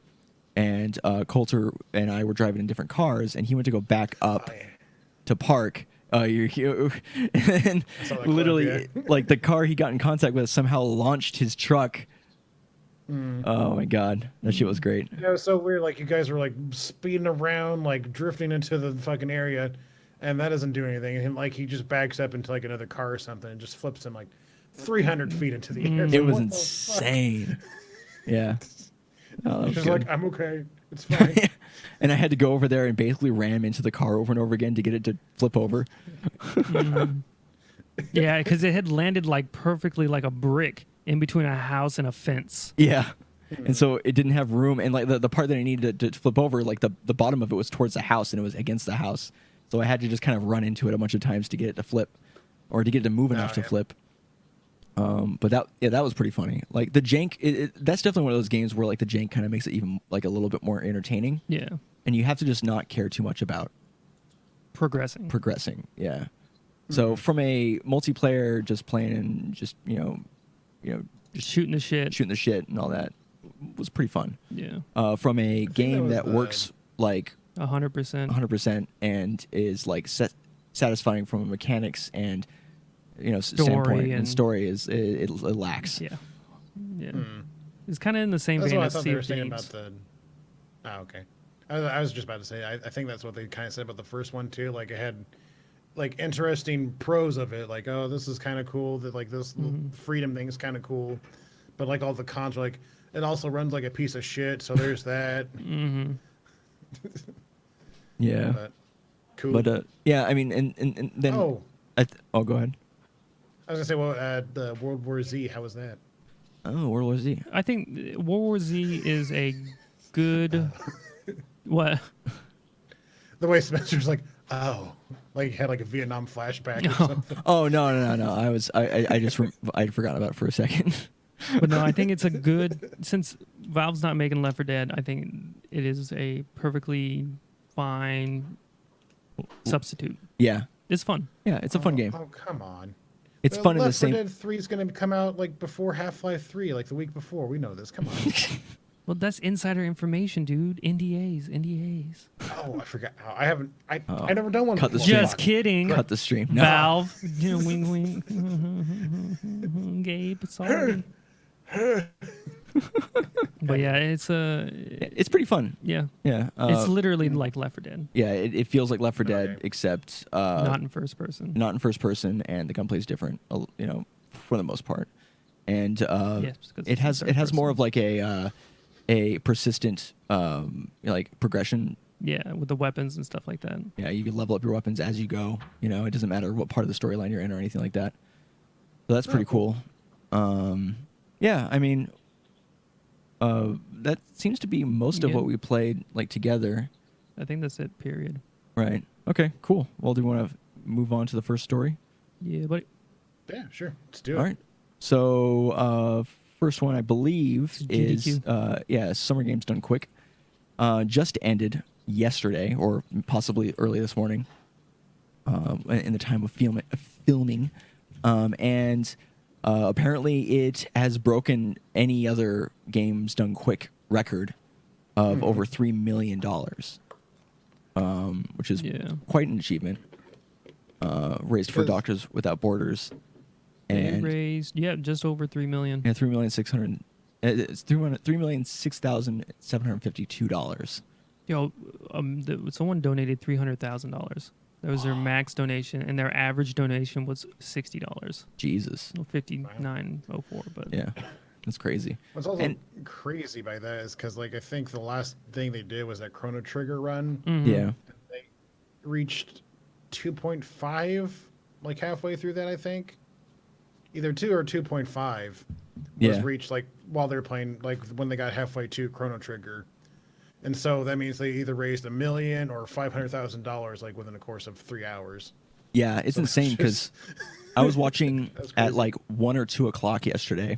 and Coulter and I were driving in different cars, and he went to go back up Oh, yeah. to park. You and saw that literally, clip, like the car he got in contact with somehow launched his truck. Mm. Oh my god, that shit was great. Yeah, it was so weird. Like you guys were like speeding around, like drifting into the fucking area, and that doesn't do anything. And like he just backs up into like another car or something and just flips him like 300 feet into the air. It's It like, was what the insane. Yeah. Oh, that fuck? was Just good. like I'm okay, it's fine. And I had to go over there and basically ram into the car over and over again to get it to flip over. Yeah, because it had landed like perfectly like a brick in between a house and a fence. Yeah. And so it didn't have room. And like the part that I needed to flip over, like the bottom of it was towards the house and it was against the house. So I had to just kind of run into it a bunch of times to get it to flip or to get it to move enough to yeah. flip. But that was pretty funny. Like the jank, that's definitely one of those games where like the jank kind of makes it even like a little bit more entertaining. Yeah. And you have to just not care too much about progressing. Yeah. So from a multiplayer, just playing and just just shooting the shit and all that was pretty fun. Yeah. From a game that the- works like 100%. 100% and is like satisfying from a mechanics and standpoint, and story is it lacks. Yeah. Yeah. It's kind of in the same That's vein what I as thought Sea they were of saying about Thieves. the. Oh, okay. I was just about to say. I think that's what they kind of said about the first one too. Like it had, like interesting pros of it. Like, oh, this is kind of cool. That like this freedom thing is kind of cool, but like all the cons are like it also runs like a piece of shit. So there's that. Yeah. But cool. But yeah, I mean, and then Oh. Go ahead. I was gonna say, well, the World War Z. How was that? Oh, World War Z. I think World War Z is a good. What? The way Spencer's like, oh, like he had like a Vietnam flashback or something. Oh no. I forgot about it for a second. But no, I think it's a good. Since Valve's not making Left 4 Dead, I think it is a perfectly fine substitute. Yeah. It's fun. Yeah, it's a fun game. Oh, come on. It's fun in the Left 4 same. Dead 3 is going to come out like before Half-Life 3, like the week before. We know this. Come on. Well, that's insider information, dude. NDAs. Oh, I forgot. Oh, I haven't. I never done one. Cut the before. stream. Just kidding. Cut the stream. No. Valve. Wing wing. Gabe, sorry. But yeah, it's It's pretty fun. yeah. Yeah. It's literally like Left 4 Dead, Yeah, it feels like Left 4 Dead, Okay. except not in first person. not in first person, and the gunplay is different. For the most part, and Yes, because it it's has third it has more person. of like a persistent like progression. Yeah, with the weapons and stuff like that. Yeah, you can level up your weapons as you go. It doesn't matter what part of the storyline you're in or anything like that. So that's pretty cool. Yeah, I mean, that seems to be most of Yeah. what we played like together. I think that's it. Period. Right. Okay. Cool. Well, do you want to move on to the first story? Yeah, but Yeah, sure. Let's do it. All right. So first one I believe is GDQ. Summer Games Done Quick. Just ended yesterday or possibly early this morning. In the time of filming, and apparently it has broken any other Games Done Quick record of over $3 million, which is Yeah. quite an achievement. Raised for Because- Doctors Without Borders. they And raised just over 3 million. yeah, it's $3,600,752. Yo, someone donated $300,000. That was their max donation, and their average donation was $60. Jesus. Well, 59.04, but Yeah, that's crazy. What's also And- crazy by that is because, like, I think the last thing they did was that Chrono Trigger run. Mhm. Yeah, They reached 2.5, like halfway through that, I think. Either 2 or 2.5 was Yeah. reached, like, while they were playing, like, when they got halfway to Chrono Trigger. And so that means they either raised $1 million or $500,000, like, within the course of 3 hours. yeah, it's So insane it's because I was watching That's at crazy. like 1 or 2 o'clock yesterday,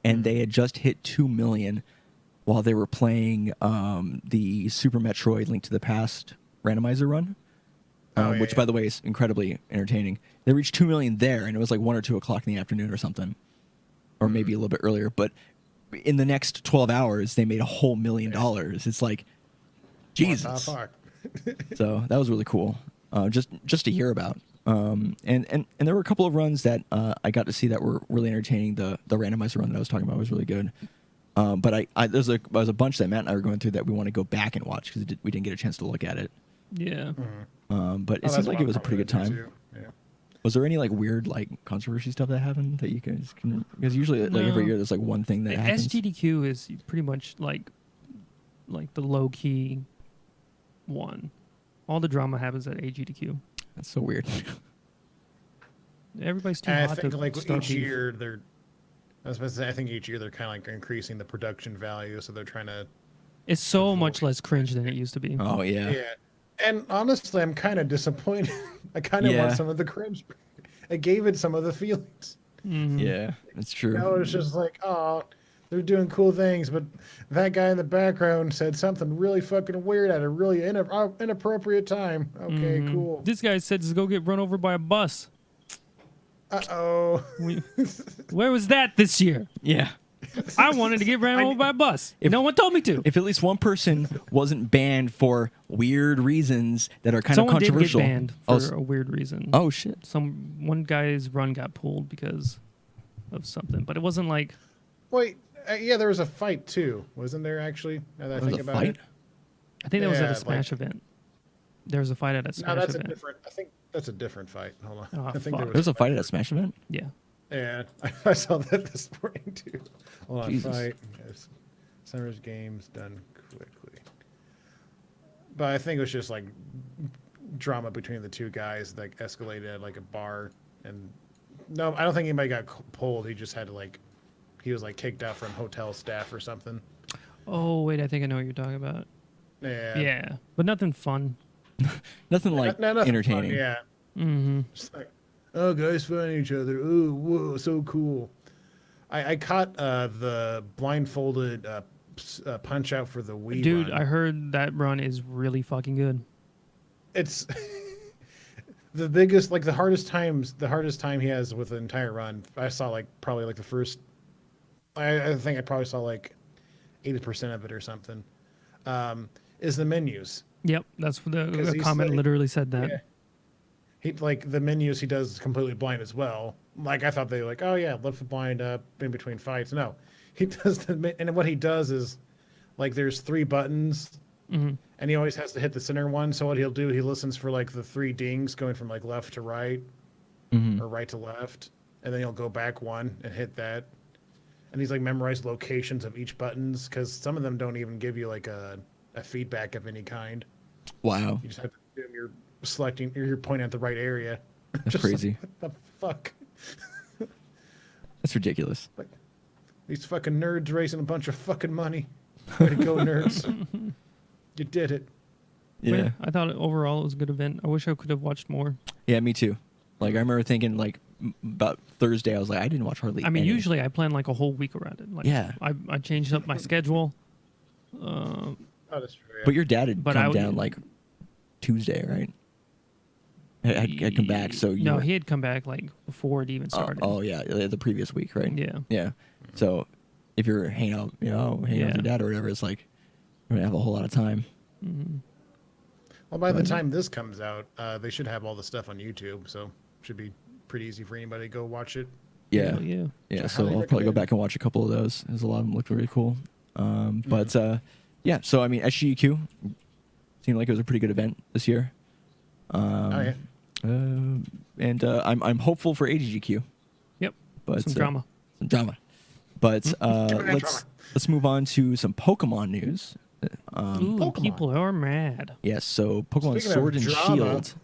and they had just hit 2 million while they were playing the Super Metroid Link to the Past randomizer run, Oh, yeah, which, yeah. by the way, is incredibly entertaining. They reached 2 million there, and it was like 1 or 2 o'clock in the afternoon or something, or maybe a little bit earlier. But in the next 12 hours, they made a whole $1 million. It's like, What Jesus. the fuck? So that was really cool, just to hear about. And there were a couple of runs that I got to see that were really entertaining. The randomizer run that I was talking about was really good. But there's a bunch that Matt and I were going through that we want to go back and watch because we didn't get a chance to look at it. Yeah. But it Oh, seemed that's like what it was a I'm pretty good probably time. gonna do, Yeah. Was there any like weird like controversy stuff that happened that you guys can? Because usually like every No. year there's like one thing that happens. SGDQ is pretty much like the low key one. All the drama happens at AGDQ. That's so weird. Everybody's too And I hot think to like start each beef. year they're. I was supposed to say, I think each year they're kind of like increasing the production value, so they're trying to. It's so much less cringe than it used to be. Oh yeah. Yeah. And honestly, I'm kind of disappointed. I kind of Yeah. want some of the cringe. I gave it some of the feelings. Yeah, that's true. It's just like, oh, they're doing cool things, but that guy in the background said something really fucking weird at a really inappropriate time. Okay, cool. This guy said to go get run over by a bus. Uh-oh. Where was that this year? Yeah. I wanted to get ran over by a bus. No one told me to. If at least one person wasn't banned for weird reasons that are kind Someone of controversial. did get banned for a weird reason. Oh shit. One guy's run got pulled because of something, but it wasn't like. Wait, yeah, there was a fight too, wasn't there? Actually, now that I think about it. I think that was at a Yeah, Smash event. There was a fight at a Smash No, that's event. a different. I think that's a different fight. Hold on. Oh, I think fuck. There was a fight at a Smash event? Yeah. Yeah, I saw that this morning too. Hold on, Jesus. fight. Yes. Summer's games done quickly. But I think it was just like drama between the two guys that escalated at like a bar, and no, I don't think anybody got pulled. He just had to he was like kicked out from hotel staff or something. Oh wait, I think I know what you're talking about. Yeah. Yeah, but nothing fun. Nothing like Nothing entertaining. fun, yeah. Mm-hmm. Just like, oh, guys fighting each other. Oh, whoa, so cool. I caught the blindfolded punch out for the Wii. Dude, run. I heard that run is really fucking good. It's the biggest, the hardest time he has with the entire run. I saw probably the first. I think I probably saw 80% of it or something. Is the menus. Yep, that's what the he comment said- literally said that. Yeah. He the menus he does completely blind as well. I thought they oh yeah, lift the blind up in between fights. No, he does and what he does is there's 3 buttons, and he always has to hit the center one. So what he'll do, he listens for the 3 dings going from left to right, or right to left, and then he'll go back one and hit that. And he's memorized locations of each buttons because some of them don't even give you a feedback of any kind. Wow. You just have to do them. You're selecting. You're pointing at the right area. That's crazy. What the fuck? That's ridiculous. These fucking nerds raising a bunch of fucking money. Way to go, nerds. You did it. But Yeah. I thought overall it was a good event. I wish I could have watched more. Yeah, me too. I remember thinking about Thursday, I was I didn't watch hardly I mean, any. usually I plan a whole week around it. Yeah. I changed up my schedule. Oh, that's true. Yeah. But your dad had But come I would- down Tuesday, right? Had come back, so you No, were- he had come back before it even started. Oh yeah, the previous week, right? Yeah. Yeah. So if you're hanging out, hanging out with your dad or whatever, it's you're gonna have a whole lot of time. Well, by the time this comes out, they should have all the stuff on YouTube, so it should be pretty easy for anybody to go watch it. Yeah. Hell yeah. Yeah, I so highly I'll probably go recommend. back and watch a couple of those. There's a lot of them looked really cool. But yeah, so I mean, SGEQ seemed like it was a pretty good event this year. Oh yeah. And I'm hopeful for AGGQ. Yep. But Some drama. Some drama. But drama. let's move on to some Pokemon news. Ooh, Pokemon. people are mad. Yes, so Pokemon Speaking of Sword and drama. Shield.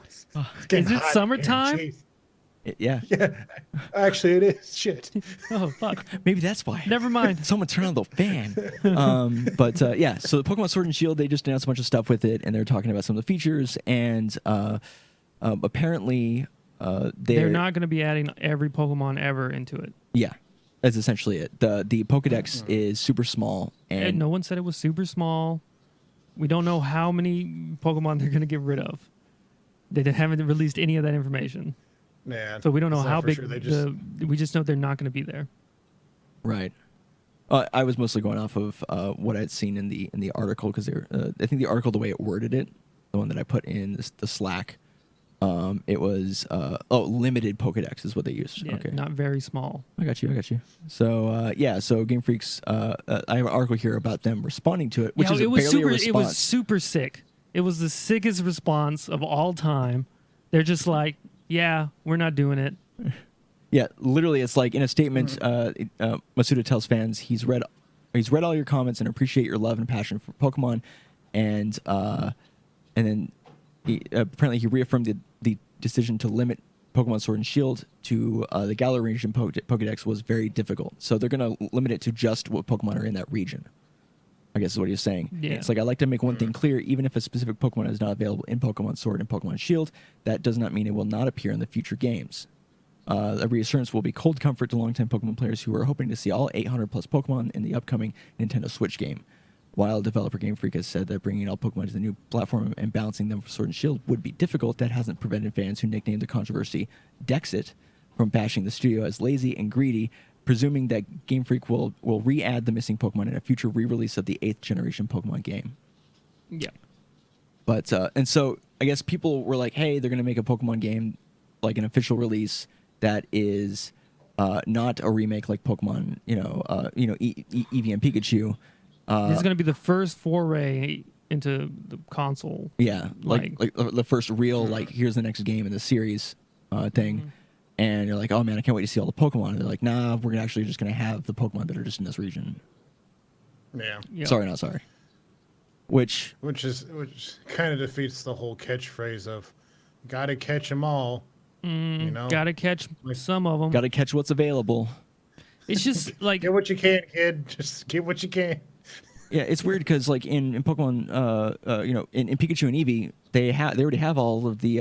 It's getting Is it hot. summertime? Jeez. Yeah, Yeah. Actually, it is. Shit. Oh fuck. maybe that's why. Never mind. Someone turn on the fan. But yeah, so the Pokemon Sword and Shield, they just announced a bunch of stuff with it, and they're talking about some of the features, and apparently They're not going to be adding every Pokemon ever into it. Yeah, that's essentially it. The Pokedex is super small, And and no one said it was super small. We don't know how many Pokemon they're going to get rid of. They haven't released any of that information. Yeah. So we don't know It's how for big sure. They just, we just know they're not going to be there. right. I was mostly going off of what I'd seen in the article because I think the article, the way it worded it, the one that I put in the Slack, it was limited Pokedex is what they used. Yeah, Okay, not very small. I got you. So yeah, so GameFreaks, I have an article here about them responding to it, which is it was barely super a response. it was super sick. It was the sickest response of all time. They're just like, "Yeah, we're not doing it." Yeah, literally, it's in a statement. Masuda tells fans he's read all your comments and appreciate your love and passion for Pokemon, and then apparently he reaffirmed the decision to limit Pokemon Sword and Shield to the Galar region Pokedex was very difficult. So they're going to limit it to just what Pokemon are in that region. I guess is what he's saying. Yeah. It's like, I'd like to make one thing clear. Even if a specific Pokemon is not available in Pokemon Sword and Pokemon Shield, that does not mean it will not appear in the future games. A reassurance will be cold comfort to longtime Pokemon players who are hoping to see all 800 plus Pokemon in the upcoming Nintendo Switch game. While developer Game Freak has said that bringing all Pokemon to the new platform and balancing them for Sword and Shield would be difficult, that hasn't prevented fans who nicknamed the controversy Dexit from bashing the studio as lazy and greedy, presuming that Game Freak will re-add the missing Pokemon in a future re-release of the 8th generation Pokemon game. Yeah. But and so I guess people were like, hey, they're going to make a Pokemon game, like an official release that is not a remake like Pokemon, Eevee and Pikachu. This is going to be the first foray into the console. Yeah, like the first real, like, here's the next game in the series thing. Mhm. And you're like, oh man, I can't wait to see all the Pokemon. And they're like, nah, we're actually just going to have the Pokemon that are just in this region. Yeah. Yep. Sorry, not sorry. Which kind of defeats the whole catchphrase of "gotta catch 'em all." You know, Gotta catch some of them. got to catch what's available. It's just like get what you can, kid. Just get what you can. Yeah, it's weird because like in Pokemon, in Pikachu and Eevee, they already have all of the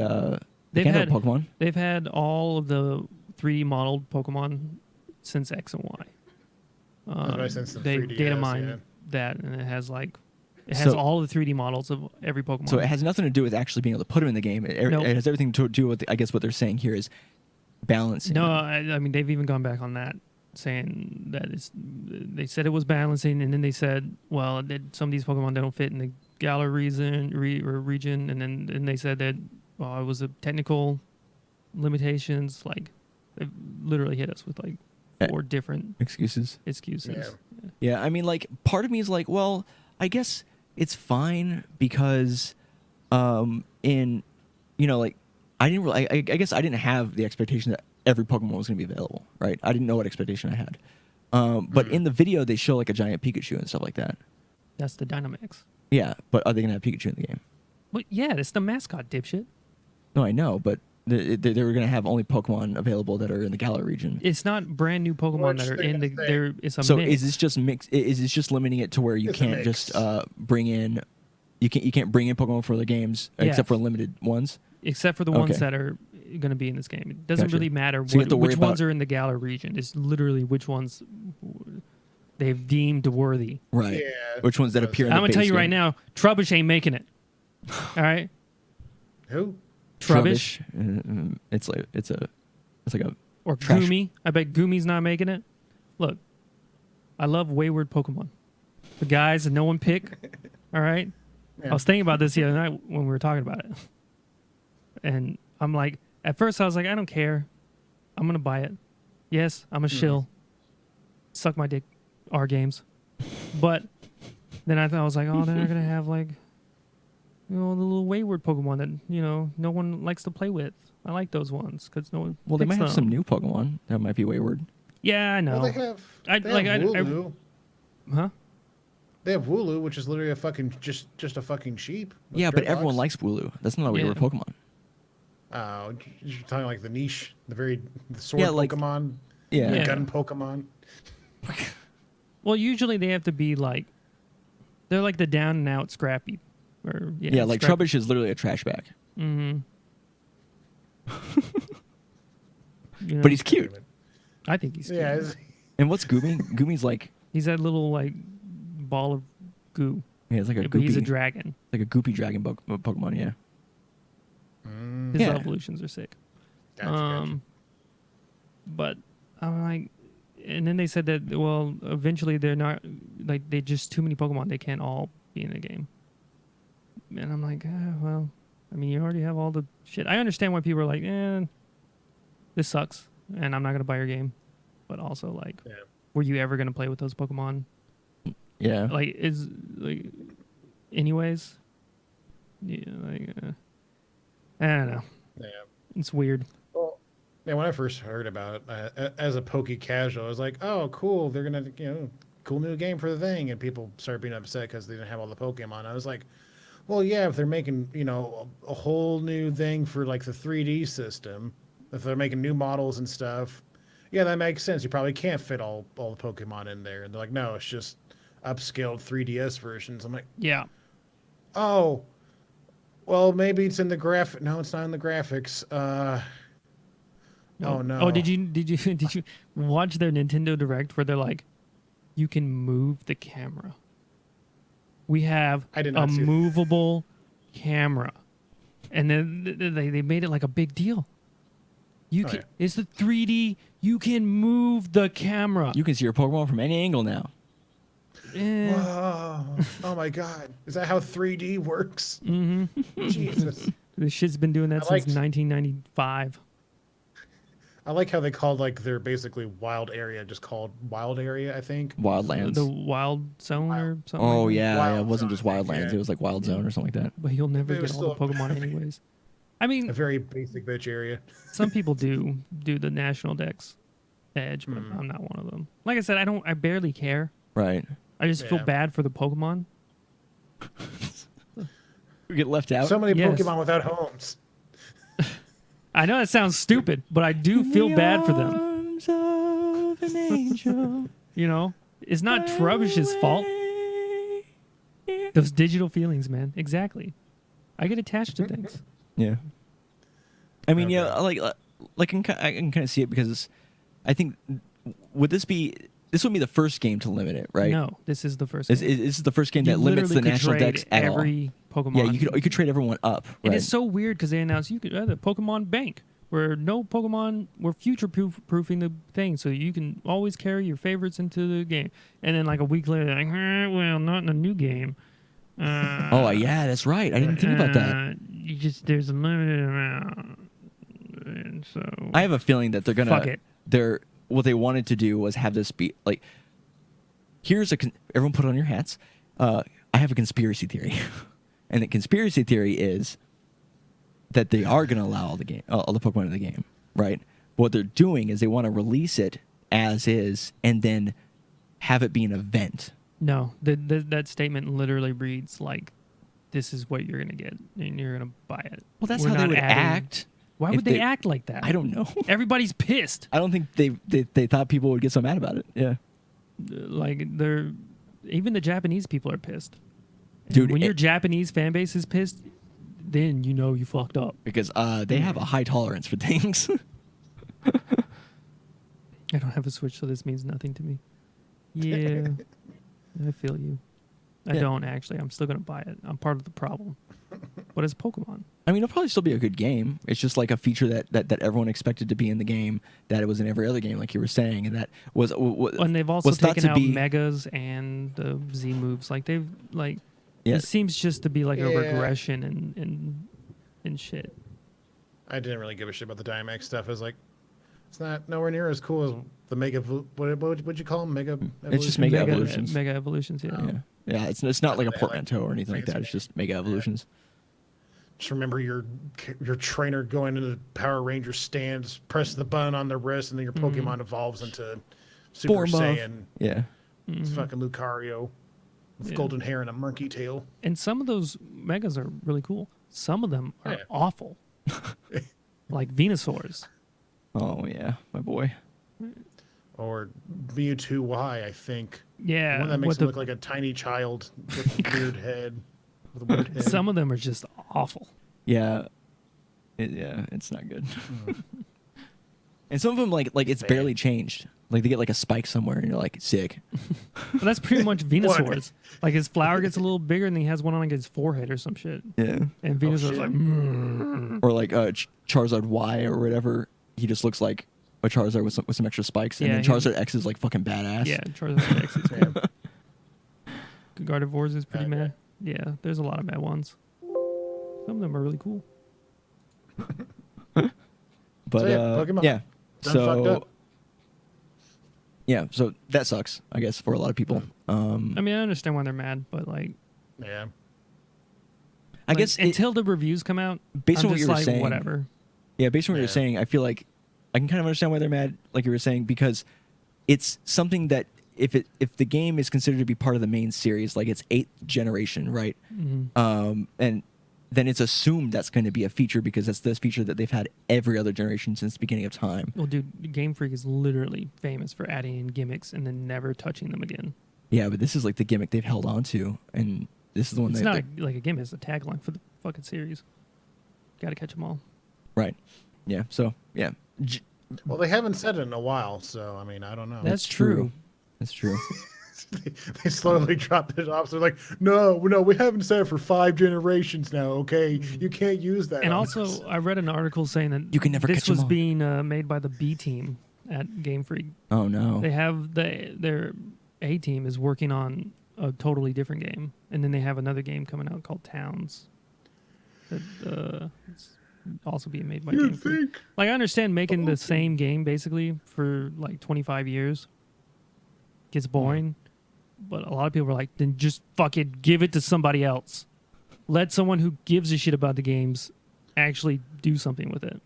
Kanto Pokemon. They've had all of the 3D modeled Pokemon since X and Y. Since the They 3DS, data mine yeah. that, and it has all the 3D models of every Pokemon. So it has nothing to do with actually being able to put them in the game. It Nope. has everything to do with, I guess, what they're saying here is balancing. No, I mean they've even gone back on that, saying that they said it was balancing, and then they said, well, some of these Pokemon they don't fit in the Galar region, and then they said that it was a technical limitations. Like they literally hit us with like 4 different excuses. Yeah, I mean, like, part of me is like, well, I guess it's fine because, I guess I didn't have the expectation that every Pokemon was going to be available, right? I didn't know what expectation I had. But in the video, they show like a giant Pikachu and stuff like that. That's the Dynamax. Yeah, but are they going to have Pikachu in the game? But yeah, that's the mascot, dipshit. No, I know, but they were going to have only Pokemon available that are in the Galar region. It's not brand new Pokemon that are in the there. It's a so mix. is this just mix? Is this just limiting it to where you can't just bring in? You can't bring in Pokemon for the games except for limited ones. Except for the ones that are going to be in this game. It doesn't really matter which ones are in the Galar region. It's literally which ones they've deemed worthy. Right. Yeah. Which ones that appear in the I'm going to tell base you right game. now, Trubbish ain't making it. All right? Who? Trubbish. It's like a Or trash. Goomy. I bet Goomy's not making it. Look, I love wayward Pokemon. The guys that no one pick. All right? Yeah. I was thinking about this the other night when we were talking about it. And I'm like, at first I was like, I don't care. I'm going to buy it. Yes, I'm a shill. Suck my dick, our games. But then I was like, oh, they're not going to have like, the little wayward Pokemon that, no one likes to play with. I like those ones because no one Well, they picks might have them. some new Pokemon that might be wayward. Yeah, I know. Well, they have Wooloo. Huh? They have Wooloo, which is literally a fucking just a fucking sheep. with Yeah, but everyone dreadlocks. likes Wooloo. That's not a wayward Pokemon. Oh, you're talking like the niche, the sword like- Pokemon, Yeah. the Yeah. gun Pokemon. Well, usually they have to be like, they're like the down and out scrappy. Or, Yeah, like scrappy. Trubbish is literally a trash bag. Mm-hmm. But he's cute. I think he's cute. Yeah, And what's Goomy? Goomy's like, He's that little like ball of goo. yeah, it's like a Yeah, but he's a goopy, dragon. like a goopy dragon Pokemon. Yeah. His Yeah. evolutions are sick. gotcha. But I'm like, and then they said that eventually they're not like they just too many Pokemon. They can't all be in the game. And I'm like, well, I mean, you already have all the shit. I understand why people are like, this sucks, and I'm not gonna buy your game. But also, like, were you ever gonna play with those Pokemon? Yeah. Like, anyways, yeah, like, I don't know. Yeah. It's weird. Well, yeah, when I first heard about it, as a Poke casual, I was like, oh, cool. They're going to, cool new game for the thing. And people started being upset because they didn't have all the Pokemon. I was like, well, yeah, if they're making, a whole new thing for like the 3D system, if they're making new models and stuff, yeah, that makes sense. You probably can't fit all the Pokemon in there. And they're like, no, it's just upscaled 3DS versions. I'm like, Yeah. oh, well, maybe it's in the graphic. No, it's not in the graphics. Oh no. Oh, did you did you watch their Nintendo Direct where they're like, you can move the camera. We have I did a not see that. movable camera, and then they made it like a big deal. You Oh, can. yeah. It's the 3D. You can move the camera. You can see your Pokemon from any angle now. Eh, Whoa. Oh my god. Is that how 3D works? Jesus. this shit's been doing that I since liked- 1995. I like how they called like their basically wild area just called wild area, I think. Wildlands. The Wild Zone or something. Oh like that. yeah, Wild it wasn't Zone, just I think, Wildlands. yeah. It was like Wild Zone or something like that. But you'll never It was get all the still- Pokemon anyways. I mean, A very basic bitch area. some people do the National Dex Edge, but I'm not one of them. Like I said, I barely care. Right. I just feel Yeah. bad for the Pokemon. We get left out. So many Yes. Pokemon without homes. I know that sounds stupid, but I do feel bad for them. Arms of an angel. You know, it's not Trubbish's fault. Those digital feelings, man. Exactly. I get attached to things. Yeah. I mean, Okay. yeah, like I can kind of see it because I think this would be the first game to limit it, right? No, this is the first. This game. is the first game You that limits the literally could national trade dex at all. every Pokemon. Yeah, you could trade everyone up, And right? it's so weird because they announced you could the Pokemon Bank, where no Pokemon, we're future proofing the thing, so you can always carry your favorites into the game. And then like a week later, they're like, well, not in the new game. Oh yeah, that's right. I didn't think about that. You just there's a limited amount, and so I have a feeling that they're gonna. Fuck it. They're what they wanted to do was have this be like. Here's everyone put on your hats. I have a conspiracy theory, and the conspiracy theory is that they are going to allow all the Pokemon in the game, right? What they're doing is they want to release it as is, and then have it be an event. no, that statement literally reads like, "This is what you're gonna get, and you're gonna buy it." Well, that's We're how they not would adding- act. Why if would they act like that? I don't know. Everybody's pissed. I don't think they thought people would get so mad about it. Yeah, Like even the Japanese people are pissed. And Dude, when your it- Japanese fan base is pissed, then you know you fucked up. because they have a high tolerance for things. I don't have a Switch, so this means nothing to me. Yeah, I feel you. I Yeah. don't actually. I'm still gonna buy it. I'm part of the problem. But it's Pokemon. I mean, it'll probably still be a good game. It's just like a feature that everyone expected to be in the game, that it was in every other game, like you were saying, and that was. And they've also was thought taken to out be- Megas and the Z moves. Like they've like. Yeah. It seems just to be like a Yeah. regression and shit. I didn't really give a shit about the Dynamax stuff. I was like, it's not nowhere near as cool as the Mega. What'd you call them? Mega. It's just Evolution? Mega Evolutions. Mega evolutions. Yeah. Yeah, yeah. It's not like a They had, like, portmanteau or anything like that. fancy- It's just Mega Evolutions. Just remember your trainer going into the Power Ranger stands, press the button on the wrist, and then your Pokemon evolves into Super Form of- Saiyan. Yeah. It's fucking Lucario with Yeah. golden hair and a monkey tail. And some of those megas are really cool. Some of them are Yeah. awful. Like Venusaurs. Oh yeah, my boy. Or Mewtwo Y, I think. Yeah. The one that makes what him the- look like a tiny child with a weird head. With a weird head. some of them are just awful. Yeah. It's not good. And some of them like it's Bad. barely changed. Like they get like a spike somewhere, and you're like sick. But that's pretty much Venusaur's. Like his flower gets a little bigger and he has one on like his forehead or some shit. Yeah. And Venusaur's shit. like, "Mm." Or like Charizard Y or whatever. He just looks like a Charizard with some extra spikes, and Yeah, then he- Charizard X is like fucking badass. Yeah, Charizard X is cool. Yeah. Gardevoirs is pretty Okay. mad. Yeah, there's a lot of mad ones. Some of them are really cool. But So, yeah, Pokemon. yeah. Done fucked So up. yeah, so that sucks, I guess, for a lot of people. I mean, I understand why they're mad, but like, Yeah. I like, guess until the reviews come out, based I'm on what just you were like, saying, whatever. yeah, based on what you're Yeah. saying, I feel like I can kind of understand why they're mad, like you were saying, because it's something that if the game is considered to be part of the main series, like it's 8th generation, right? And then it's assumed that's going to be a feature because that's this feature that they've had every other generation since the beginning of time. Well, dude, Game Freak is literally famous for adding in gimmicks and then never touching them again. Yeah, but this is like the gimmick they've held on to, and this is the one It's that not like a game. It's a tagline for the fucking series. Got to catch them all. right. Yeah. So yeah, Well, they haven't said it in a while, so I mean, I don't know. That's true. That's true. They slowly dropped it off. So they're like, no, we haven't said it for 5 generations now. Okay, you can't use that. And on also, this. I read an article saying that You can never this catch 'em was all. being made by the B team at GameFreak. Oh no. They have their A team is working on a totally different game, and then they have another game coming out called Towns. That it's also being made by You GameFreak. think? Like I understand making the same game basically for like 25 years gets boring, but a lot of people are like, then just fucking give it to somebody else. Let someone who gives a shit about the games actually do something with it.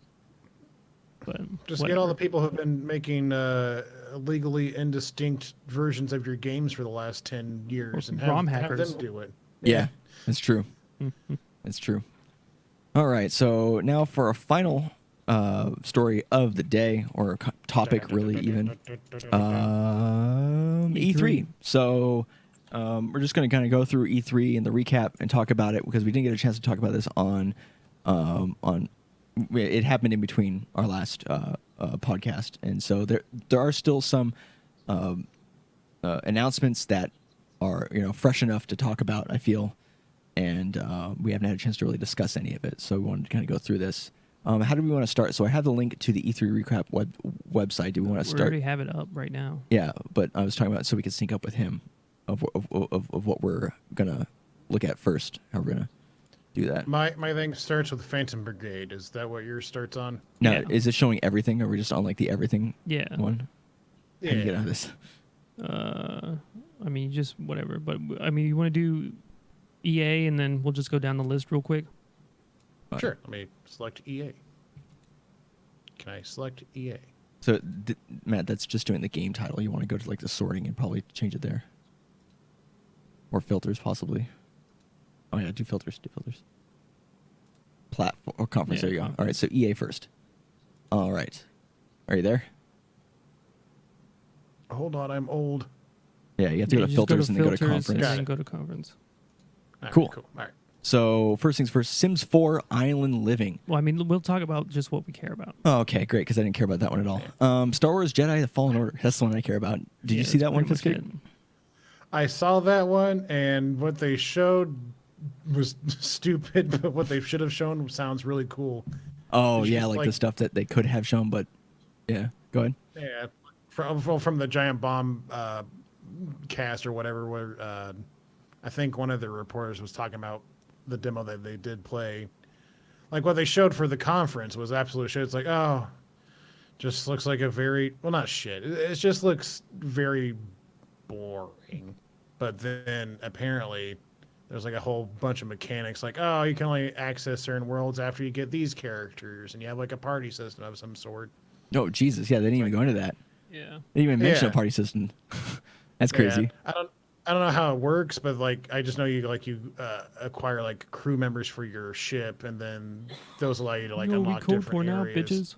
But Just whatever. get all the people who've been making legally indistinct versions of your games for the last 10 years and ROM have hackers. them do it. Yeah, that's true. That's true. All right, so now for a final story of the day, or topic, really, even E3. So we're just going to kind of go through E3 and the recap and talk about it because we didn't get a chance to talk about this on. It happened in between our last podcast, and so there are still some announcements that are fresh enough to talk about, I feel, and we haven't had a chance to really discuss any of it. So we wanted to kind of go through this. How do we want to start? So I have the link to the E3 recap website. Do we want to We start? already have it up right now. Yeah, but I was talking about so we could sync up with him of what we're gonna look at first. How we're gonna do that. My thing starts with Phantom Brigade. Is that what yours starts on? Now, Yeah. is it showing everything, or are we just on like the everything Yeah. one? How do you get out of this? I mean, just whatever. But I mean, you want to do EA, and then we'll just go down the list real quick. Sure. Let me select EA. Can I select EA? So, Matt, that's just doing the game title. You want to go to like the sorting and probably change it there, or filters possibly. Oh yeah, do filters. Platform or conference. Yeah, There you go. conference. All right, so EA first. All right, are you there? Hold on, I'm old. Yeah, you have to go to just filters and then go to filters conference. and Got then it. go to conference. All right, Cool. Cool. All right. So first things first, Sims 4 Island Living. Well, I mean, we'll talk about just what we care about. Oh, okay, great, because I didn't care about that one at all. Star Wars Jedi: The Fallen Order. That's the one I care about. Did you Yeah, see that's that one, pretty much Fiskate? it. I saw that one, and what they showed was stupid, but what they should have shown sounds really cool. Oh It's yeah, just like the like- stuff that they could have shown, but yeah, go ahead. Yeah, from the Giant Bomb cast or whatever, where I think one of the reporters was talking about the demo that they did play. Like what they showed for the conference was absolute shit. It's like, oh, just looks like a very, well, not shit. It just looks very boring. But then apparently there's like a whole bunch of mechanics like, oh, you can only access certain worlds after you get these characters, and you have like a party system of some sort. Oh Jesus, yeah, they didn't even go into that. Yeah. They didn't even mention a Yeah. party system. That's crazy. Yeah, I don't know how it works, but like I just know you acquire like crew members for your ship, and then those allow you to like we unlock KOTOR different now, areas. bitches.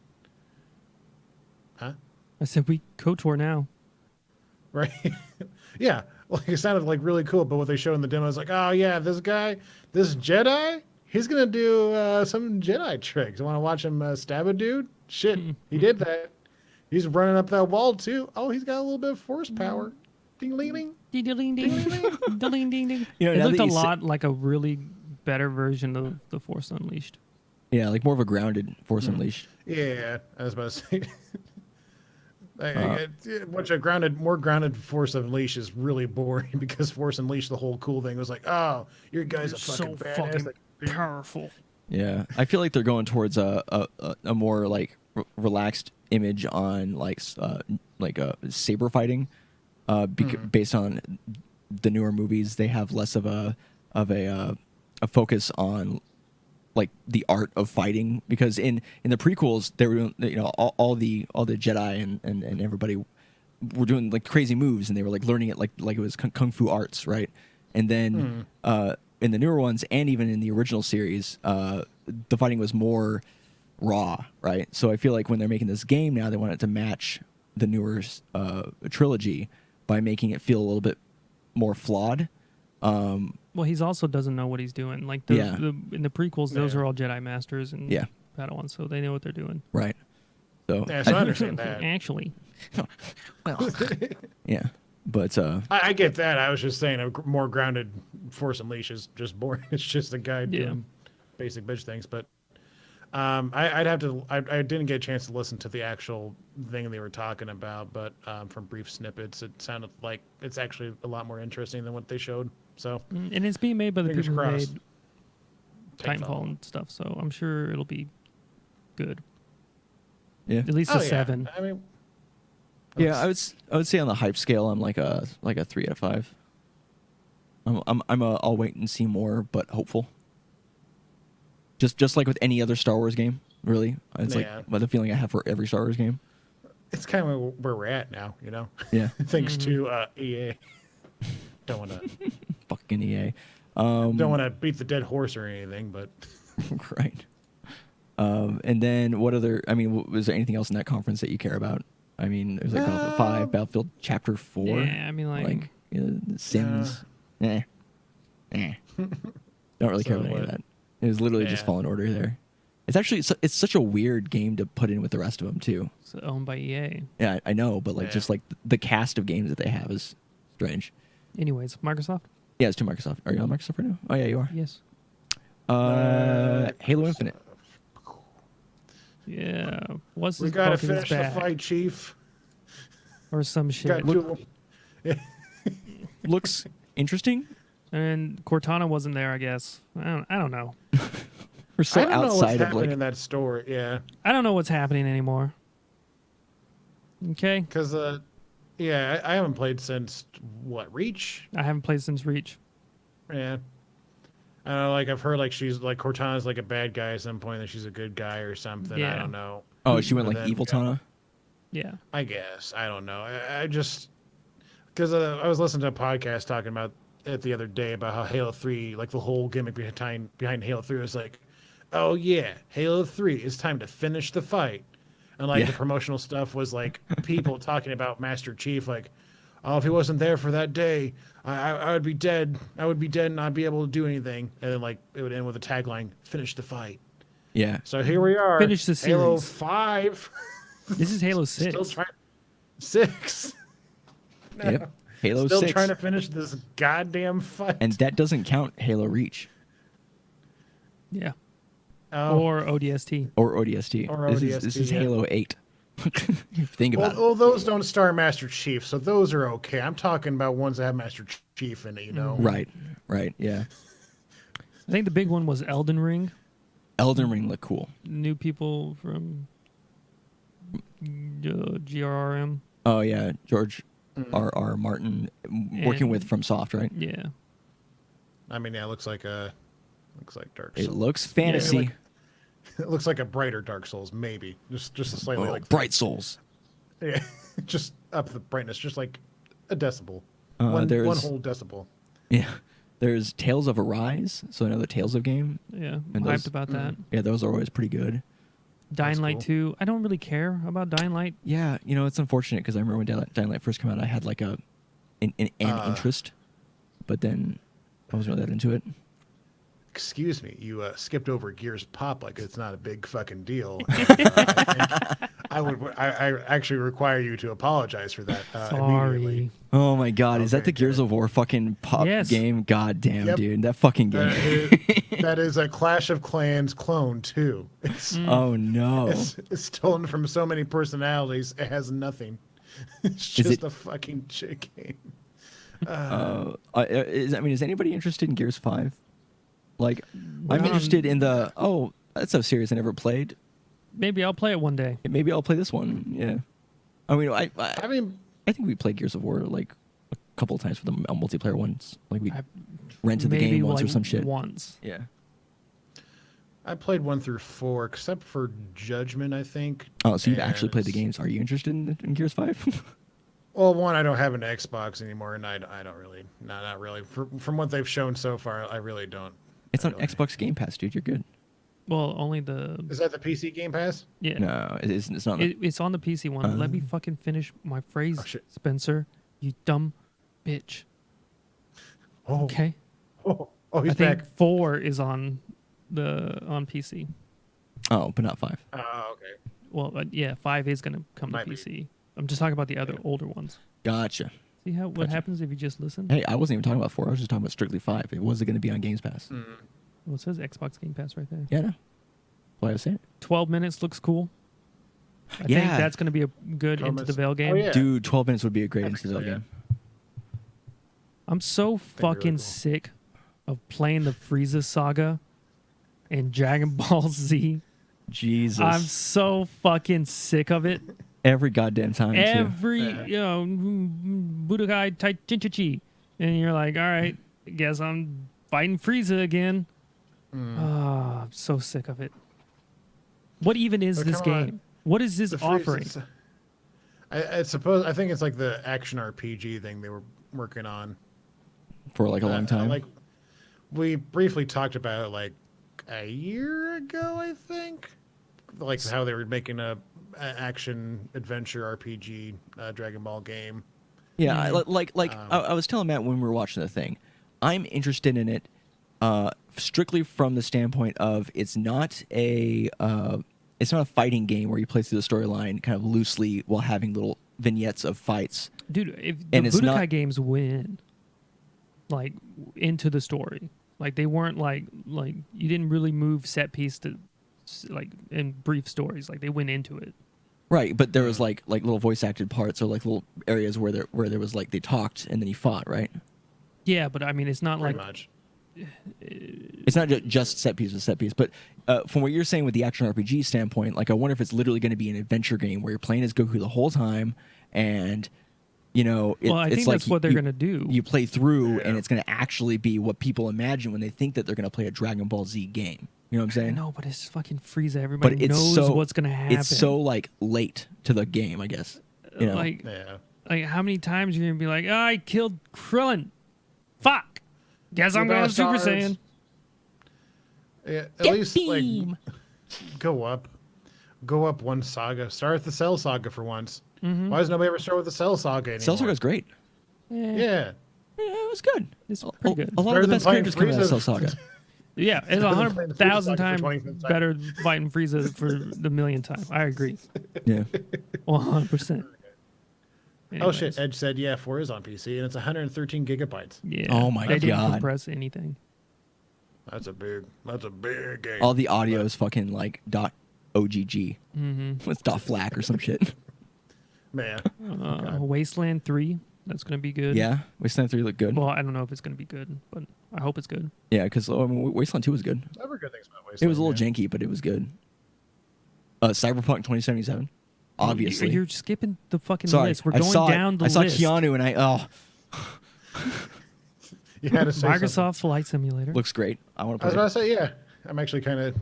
Huh? I said we KOTOR now. Right? Yeah, like it sounded like really cool, but what they showed in the demo is like, oh yeah, this guy, this Jedi, he's gonna do some Jedi tricks. Want to watch him stab a dude? Shit, he did that. He's running up that wall too. Oh, he's got a little bit of force power. Ding, ling, ling. Ding ding ding ding ding ding. You know, It now looked that a you say- lot like a really better version of The Force Unleashed. Yeah, like more of a grounded Force Unleashed. Yeah, I was about to say. More grounded Force Unleashed is really boring because Force Unleashed, the whole cool thing was like, oh, your guy's a fucking badass. powerful. Yeah, I feel like they're going towards a more like relaxed image on like saber fighting, based on the newer movies. They have less of a focus on like the art of fighting, because in the prequels they were doing, all the Jedi and everybody were doing like crazy moves, and they were like learning it like it was kung fu arts, right? And then in the newer ones, and even in the original series, the fighting was more raw, right? So I feel like when they're making this game now, they want it to match the newer trilogy by making it feel a little bit more flawed. Well, he's also doesn't know what he's doing. Like Yeah. in the prequels, those Yeah. are all Jedi Masters and Yeah. Padawans, so they know what they're doing. Right. So Yeah, so I understand that. Actually, yeah, but I get that. I was just saying a more grounded Force Unleashed is just boring. It's just a guy doing basic bitch things. But I'd have to. I didn't get a chance to listen to the actual thing they were talking about, but from brief snippets, it sounded like it's actually a lot more interesting than what they showed. So and it's being made by the Fingers people who crossed. made Titanfall and stuff, so I'm sure it'll be good. yeah, At least Oh, a yeah. 7. I mean, yeah. I would say on the hype scale, I'm like a 3 out of 5. I'll wait and see more, but hopeful. Just like with any other Star Wars game, really. It's Yeah. like the feeling I have for every Star Wars game. it's kind of where we're at now, you know. Yeah, Thanks to EA. Don't want to fucking EA. don't want to beat the dead horse or anything, but Right. And then what other? I mean, was there anything else in that conference that you care about? I mean, there's like Battlefield 5, Battlefield Chapter 4. Yeah, I mean, like Sims. Don't really care So about any of what? that. It was literally just Yeah. Fallen Order there. It's actually it's such a weird game to put in with the rest of them too. it's owned by EA. Yeah, I know, but like Yeah. just like the cast of games that they have is strange. Anyways, Microsoft. Yeah, it's to Microsoft. Are you on Microsoft right now? Oh yeah, you are. Yes. Halo Infinite. Yeah. What's we his gotta bucket is finish the back, fight, Chief. or some shit. Got to, Looks interesting. And Cortana wasn't there, I guess. I don't know. We're so I don't know what's outside of happening like in that store. Yeah, I don't know what's happening anymore. Okay. because yeah, I haven't played since what Reach. I haven't played since Reach. Yeah. I don't know, like I've heard like she's like Cortana's like a bad guy at some point, that she's a good guy or something. I Yeah. don't know. oh, she went But like then, evil yeah. Tana. Yeah. I guess I don't know. I just because I was listening to a podcast talking about it the other day about how Halo 3, like the whole gimmick behind Halo 3 was like, oh yeah, Halo 3, it's time to finish the fight, and like Yeah. the promotional stuff was like people talking about Master Chief, like, oh, if he wasn't there for that day, I would be dead. I would be dead and not be able to do anything. And then like it would end with a tagline, finish the fight. Yeah. So here we are. Finish the Halo series. 5. This is Halo 6. Still trying. 6. No. Yep. Halo Still 6. trying to finish this goddamn fight. And that doesn't count Halo Reach Yeah. oh, Or ODST. or ODST. Or This ODST, is yeah. Halo 8. Think about well, those don't star Master Chief, so those are okay. I'm talking about ones that have Master Chief in it, you know. it. Right. Yeah. I think the big one was Elden Ring. Elden Ring looked cool. New people from GRRM. Oh yeah, George Mm. R. Martin working with And- FromSoft, right? Yeah. I mean, yeah, it looks like Dark It Souls. looks fantasy. like- It looks like a brighter Dark Souls, maybe. Just slightly Oh, like Bright Souls. Yeah, just up the brightness, just like a decibel. There's One whole decibel. yeah. There's Tales of Arise, so another Tales of game. Yeah. I'm And hyped those- about that. Yeah, those are always pretty good. Dying Light cool. 2. I don't really care about Dying Light. Yeah, it's unfortunate because I remember when Dying Light first came out, I had like an interest, but then I wasn't really that into it. Excuse me, you skipped over Gears Pop like it's not a big fucking deal. I think I actually require you to apologize for that. Immediately. Sorry. Oh my god, is that Okay, the Gears good. of War fucking pop Yes. game? God damn, Yep. dude, that fucking game. That is a Clash of Clans clone too. Oh no. It's stolen from so many personalities. It has nothing. It's Is just it- a fucking shit game. Is anybody interested in Gears 5? Like, I'm Well, interested in the. Oh, that's a series I never played. Maybe I'll play it one day. Maybe I'll play this one. Yeah. I mean, I I mean, think we played Gears of War like a couple of times for the multiplayer ones. Like we I- rented the Maybe game once or like some shit. Once. Yeah. I played 1 through 4, except for Judgment, I think. Oh, so you've actually played the And- games. Are you interested in Gears 5? Well, one, I don't have an Xbox anymore, and I don't really, not really. From what they've shown so far, I really don't. It's I on don't- Xbox Game Pass, dude. You're good. Well, only the Is that the PC Game Pass? yeah. No, it's not. It's on the PC one. Let me fucking finish my phrase, Oh, shit. Spencer. You dumb bitch. Oh, Okay. oh, he's I think back. 4 is on PC. Oh, but not 5. Oh, okay. Well, yeah, 5 is going to come Might to be. PC. I'm just talking about the other older ones. Gotcha. See what Gotcha. happens if you just listen? Hey, I wasn't even talking about 4. I was just talking about strictly 5. It wasn't going to be on Games Pass. Well, it says Xbox Game Pass right there. Yeah, no. Why I was saying it. 12 minutes looks cool. I Yeah. think that's going to be a good 12 Into the minutes. Veil game. Oh, yeah. Dude, 12 minutes would be a great I Into think the so, Veil yeah. game. I'm so really fucking cool. sick of playing the Frieza saga and Dragon Ball Z. Jesus. I'm so fucking sick of it. Every goddamn time, too. Every, Yeah. Budokai Taichinchichi. And you're like, all right, I guess I'm fighting Frieza again. I'm so sick of it. What even is But this come on. game? What is this The offering? I think it's like the action RPG thing they were working on. For like a long time. Like we briefly talked about it like a year ago, I think. Like how they were making a action adventure RPG Dragon Ball game. Yeah, I was telling Matt when we were watching the thing, I'm interested in it strictly from the standpoint of it's not a fighting game where you play through the storyline kind of loosely while having little vignettes of fights. Dude, if the And it's Budokai not- games went like into the story, like they weren't like you didn't really move set piece to like in brief stories, like they went into it. Right, but there was like little voice acted parts or like little areas where there was like they talked and then he fought, right? Yeah, but I mean, it's not Pretty like much. It's not just set piece with set piece, but from what you're saying with the action RPG standpoint, like I wonder if it's literally going to be an adventure game where you're playing as Goku the whole time, and well, I it's think like that's what they're gonna do. You play through, and Yeah. it's going to actually be what people imagine when they think that they're going to play a Dragon Ball Z game. You know what I'm saying? No, but it's fucking Frieza. Everybody But it's knows so what's gonna happen. It's so like late to the game, I guess. You know? like Yeah. how many times you're gonna be like, oh, I killed Krillin. Fuck. Guess I'm You going Super bastards. Saiyan. Yeah, at Get least beam. like go up one saga. Start with the Cell Saga for once. Why does nobody ever start with the Cell Saga anymore? Cell Saga's great. Yeah, Yeah. Yeah, it was good. it's pretty good. A lot Better of the than best playing characters come out of Cell Frieza. Saga. Yeah, it's better than playing the 100,000 Frieza saga times for 25th time. better fighting Frieza for the millionth time. I agree. Yeah. 100%. Oh shit! Edge said, "Yeah, 4 is on PC and it's 113 gigabytes. Yeah. Oh my they didn't God. compress anything. That's a big game." All the audio is fucking like .ogg. Mm-hmm. It's .flac or some shit. Man, God. Wasteland 3. That's gonna be good. Yeah, Wasteland 3 looked good. Well, I don't know if it's gonna be good, but I hope it's good. Yeah, because Wasteland 2 was good. I've heard good things about Wasteland. It was a little yeah. janky, but it was good. Cyberpunk 2077, obviously. You're skipping the fucking Sorry, list. We're I going saw down it. the I saw list. Keanu and You had to say Microsoft something. Flight Simulator looks great. I want I was to play about it. to say, yeah. I'm actually kind of.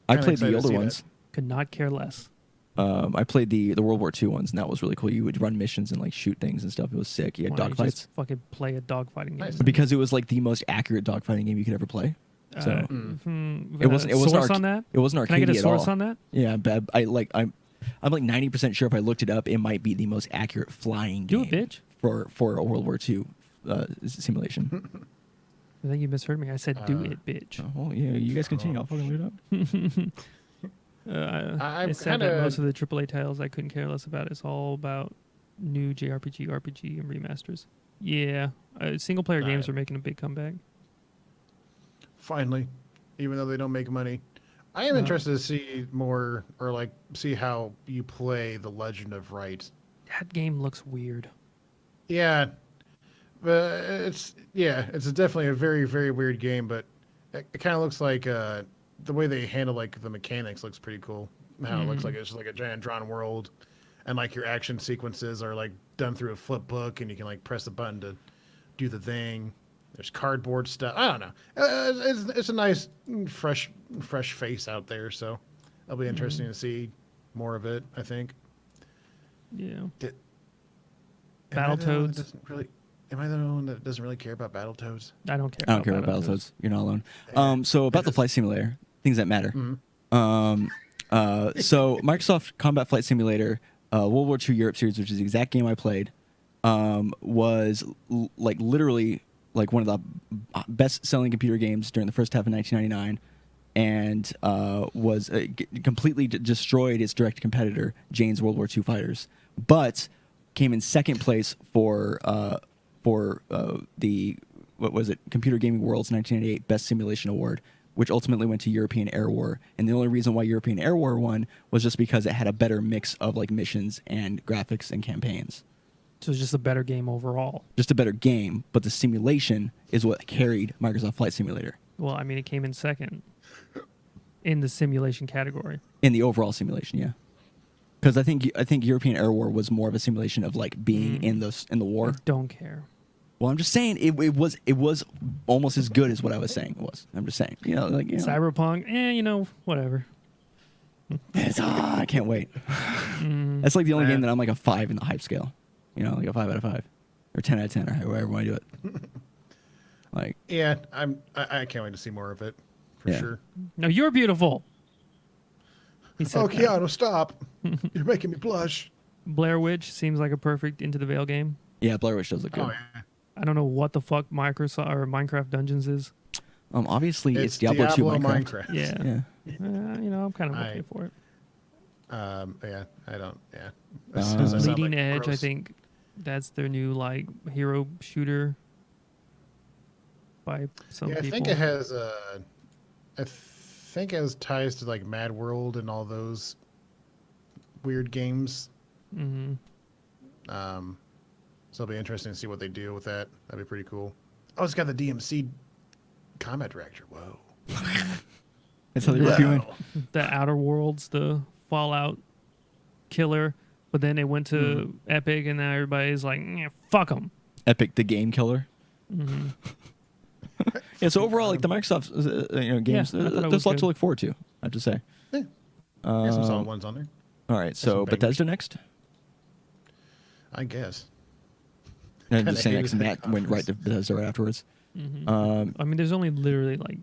I played the older ones. could not care less. I played the World War II ones, and that was really cool. You would run missions and like shoot things and stuff. It was sick. You had Why don't you dogfights. just fucking play a dogfighting game. Nice. Because it was like the most accurate dogfighting game you could ever play. So it wasn't. It wasn't source on that. It wasn't Can I arcadey get a at source all. on that? Yeah, but I'm like 90% sure if I looked it up, it might be the most accurate flying Do game it, bitch. for a World War II simulation. I think you misheard me. I said, "Do it, bitch." Oh, well, yeah, you guys continue. I'll fucking look it up. I'm It's sad that kinda- most of the AAA titles I couldn't care less about. It's all about new JRPG, RPG, and remasters. Yeah, single player games are making a big comeback. Finally, even though they don't make money. I am interested to see more, or like see how you play The Legend of Right. That game looks weird. Yeah, but it's definitely a very, very weird game. But it kind of looks like the way they handle like the mechanics looks pretty cool. How it looks like it's just like a giant drawn world, and like your action sequences are like done through a flip book, and you can like press the button to do the thing. There's cardboard stuff. I don't know. It's a nice, fresh face out there. So it'll be interesting to see more of it. I think. Yeah. Am I the one that Battletoads. doesn't really? Am I the one that doesn't really care about Battletoads? I don't care. I don't care about Battletoads. You're not alone. So about the flight simulator, things that matter. So Microsoft Combat Flight Simulator, World War II Europe series, which is the exact game I played, was like literally like one of the best-selling computer games during the first half of 1999, and was completely destroyed its direct competitor, Jane's World War II Fighters, but came in second place for the what was it, Computer Gaming World's 1998 Best Simulation Award, which ultimately went to European Air War. And the only reason why European Air War won was just because it had a better mix of like missions and graphics and campaigns. So it's just a better game overall. Just a better game, but the simulation is what carried Microsoft Flight Simulator. Well, I mean, it came in second in the simulation category. In the overall simulation, yeah. Because I think European Air War was more of a simulation of like being in the war. I don't care. Well, I'm just saying it was almost as good as what I was saying it was. I'm just saying, Cyberpunk, whatever. I can't wait. That's like the only game that I'm like a 5 in the hype scale. Like a 5 out of 5 or 10 out of 10 or however you want to do it. Like, yeah, I can't wait to see more of it for sure. No, you're beautiful. Oh, Keanu, stop! You're making me blush. Blair Witch seems like a perfect Into the Veil game. Yeah, Blair Witch does look good. Oh, yeah. I don't know what the fuck Minecraft Dungeons is. Obviously it's Diablo 2 Minecraft. Yeah. Yeah. I'm kind of okay for it. Yeah, I don't. Yeah. Leading Edge, I think that's their new like hero shooter. By some people. I think it has. I think it has ties to like Mad World and all those weird games. Mm-hmm. So it'll be interesting to see what they do with that. That'd be pretty cool. Oh, it's got the DMC combat director. Whoa. That's how they're reviewing. The Outer Worlds, the Fallout killer, but then it went to Epic, and now everybody's like, fuck them. Epic, the game killer. Mm-hmm. Yeah, so overall, like the Microsoft games, there's a lot to look forward to, I have to say. Yeah. There's some solid ones on there. All right, so Bethesda next? I guess. And just saying next, Matt went right to Bethesda right afterwards. Mm-hmm. I mean, there's only literally like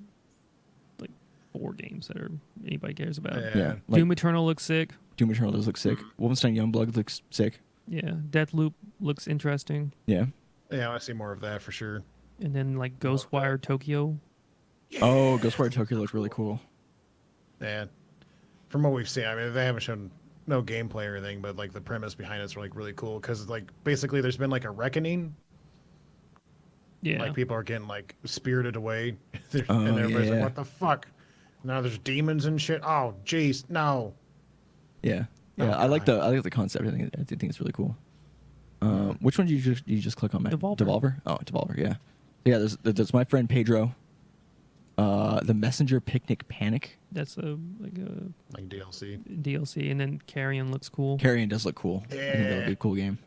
4 games that anybody cares about. Yeah. Doom Eternal looks sick. Doom Eternal does look sick. Wolfenstein Youngblood looks sick. Yeah. Deathloop looks interesting. Yeah. Yeah, I want to see more of that for sure. And then like Ghostwire Tokyo. Yeah. Oh, Ghostwire Tokyo looks really cool. Yeah. From what we've seen, I mean, they haven't shown no gameplay or anything, but like the premise behind it's like really cool because like basically there's been like a reckoning. Yeah. Like people are getting like spirited away, and everybody's like, "What the fuck?" Now there's demons and shit. Oh, jeez, no. Yeah. Yeah, I like the concept. I think it's really cool. Which one did you just click on, Matt? Devolver? Oh, Devolver, yeah. Yeah, there's my friend Pedro. The Messenger Picnic Panic. That's like DLC. And then Carrion looks cool. Carrion does look cool. Yeah. I think that'll be a cool game.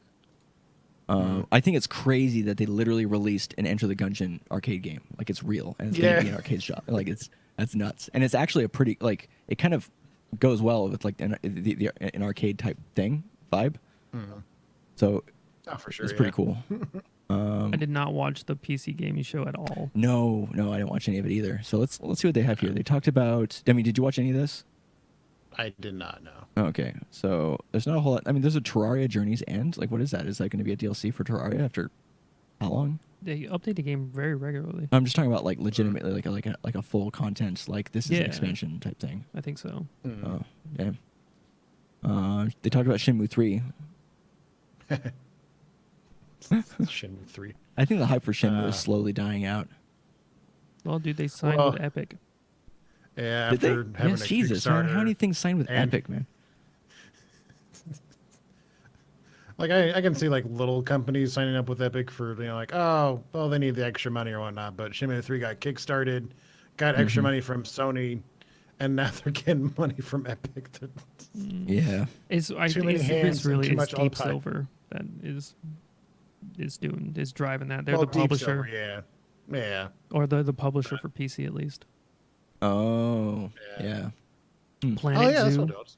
I think it's crazy that they literally released an Enter the Gungeon arcade game. Like it's real and it's gonna be an arcade shop. Like that's nuts. And it's actually a pretty like it kind of goes well with like an arcade type thing vibe. So for sure, it's pretty cool. I did not watch the PC gaming show at all. No, I didn't watch any of it either. So let's see what they have here. They talked about. I mean, did you watch any of this? I did not know. Okay, so there's not a whole lot. I mean, there's a Terraria Journey's End. Like, what is that? Is that going to be a DLC for Terraria after how long? They update the game very regularly. I'm just talking about like legitimately like a full content like this is an expansion type thing. I think so. Oh, damn. They talked about Shenmue 3. Shenmue 3. I think the hype for Shenmue is slowly dying out. Well, dude, they signed with Epic. Yeah, Did after they? having Yes, a Jesus, man. How many things signed with and- Epic, man? Like I can see like little companies signing up with Epic for like well they need the extra money or whatnot, but Shenmue 3 got kickstarted, got extra money from Sony, and now they're getting money from Epic. Yeah, It's really too much Deep uptime. Silver that is driving that. They're Well, the Deep publisher, Silver, yeah. or they're the publisher for PC at least. Oh, yeah. Planet that's Zoo. what it was.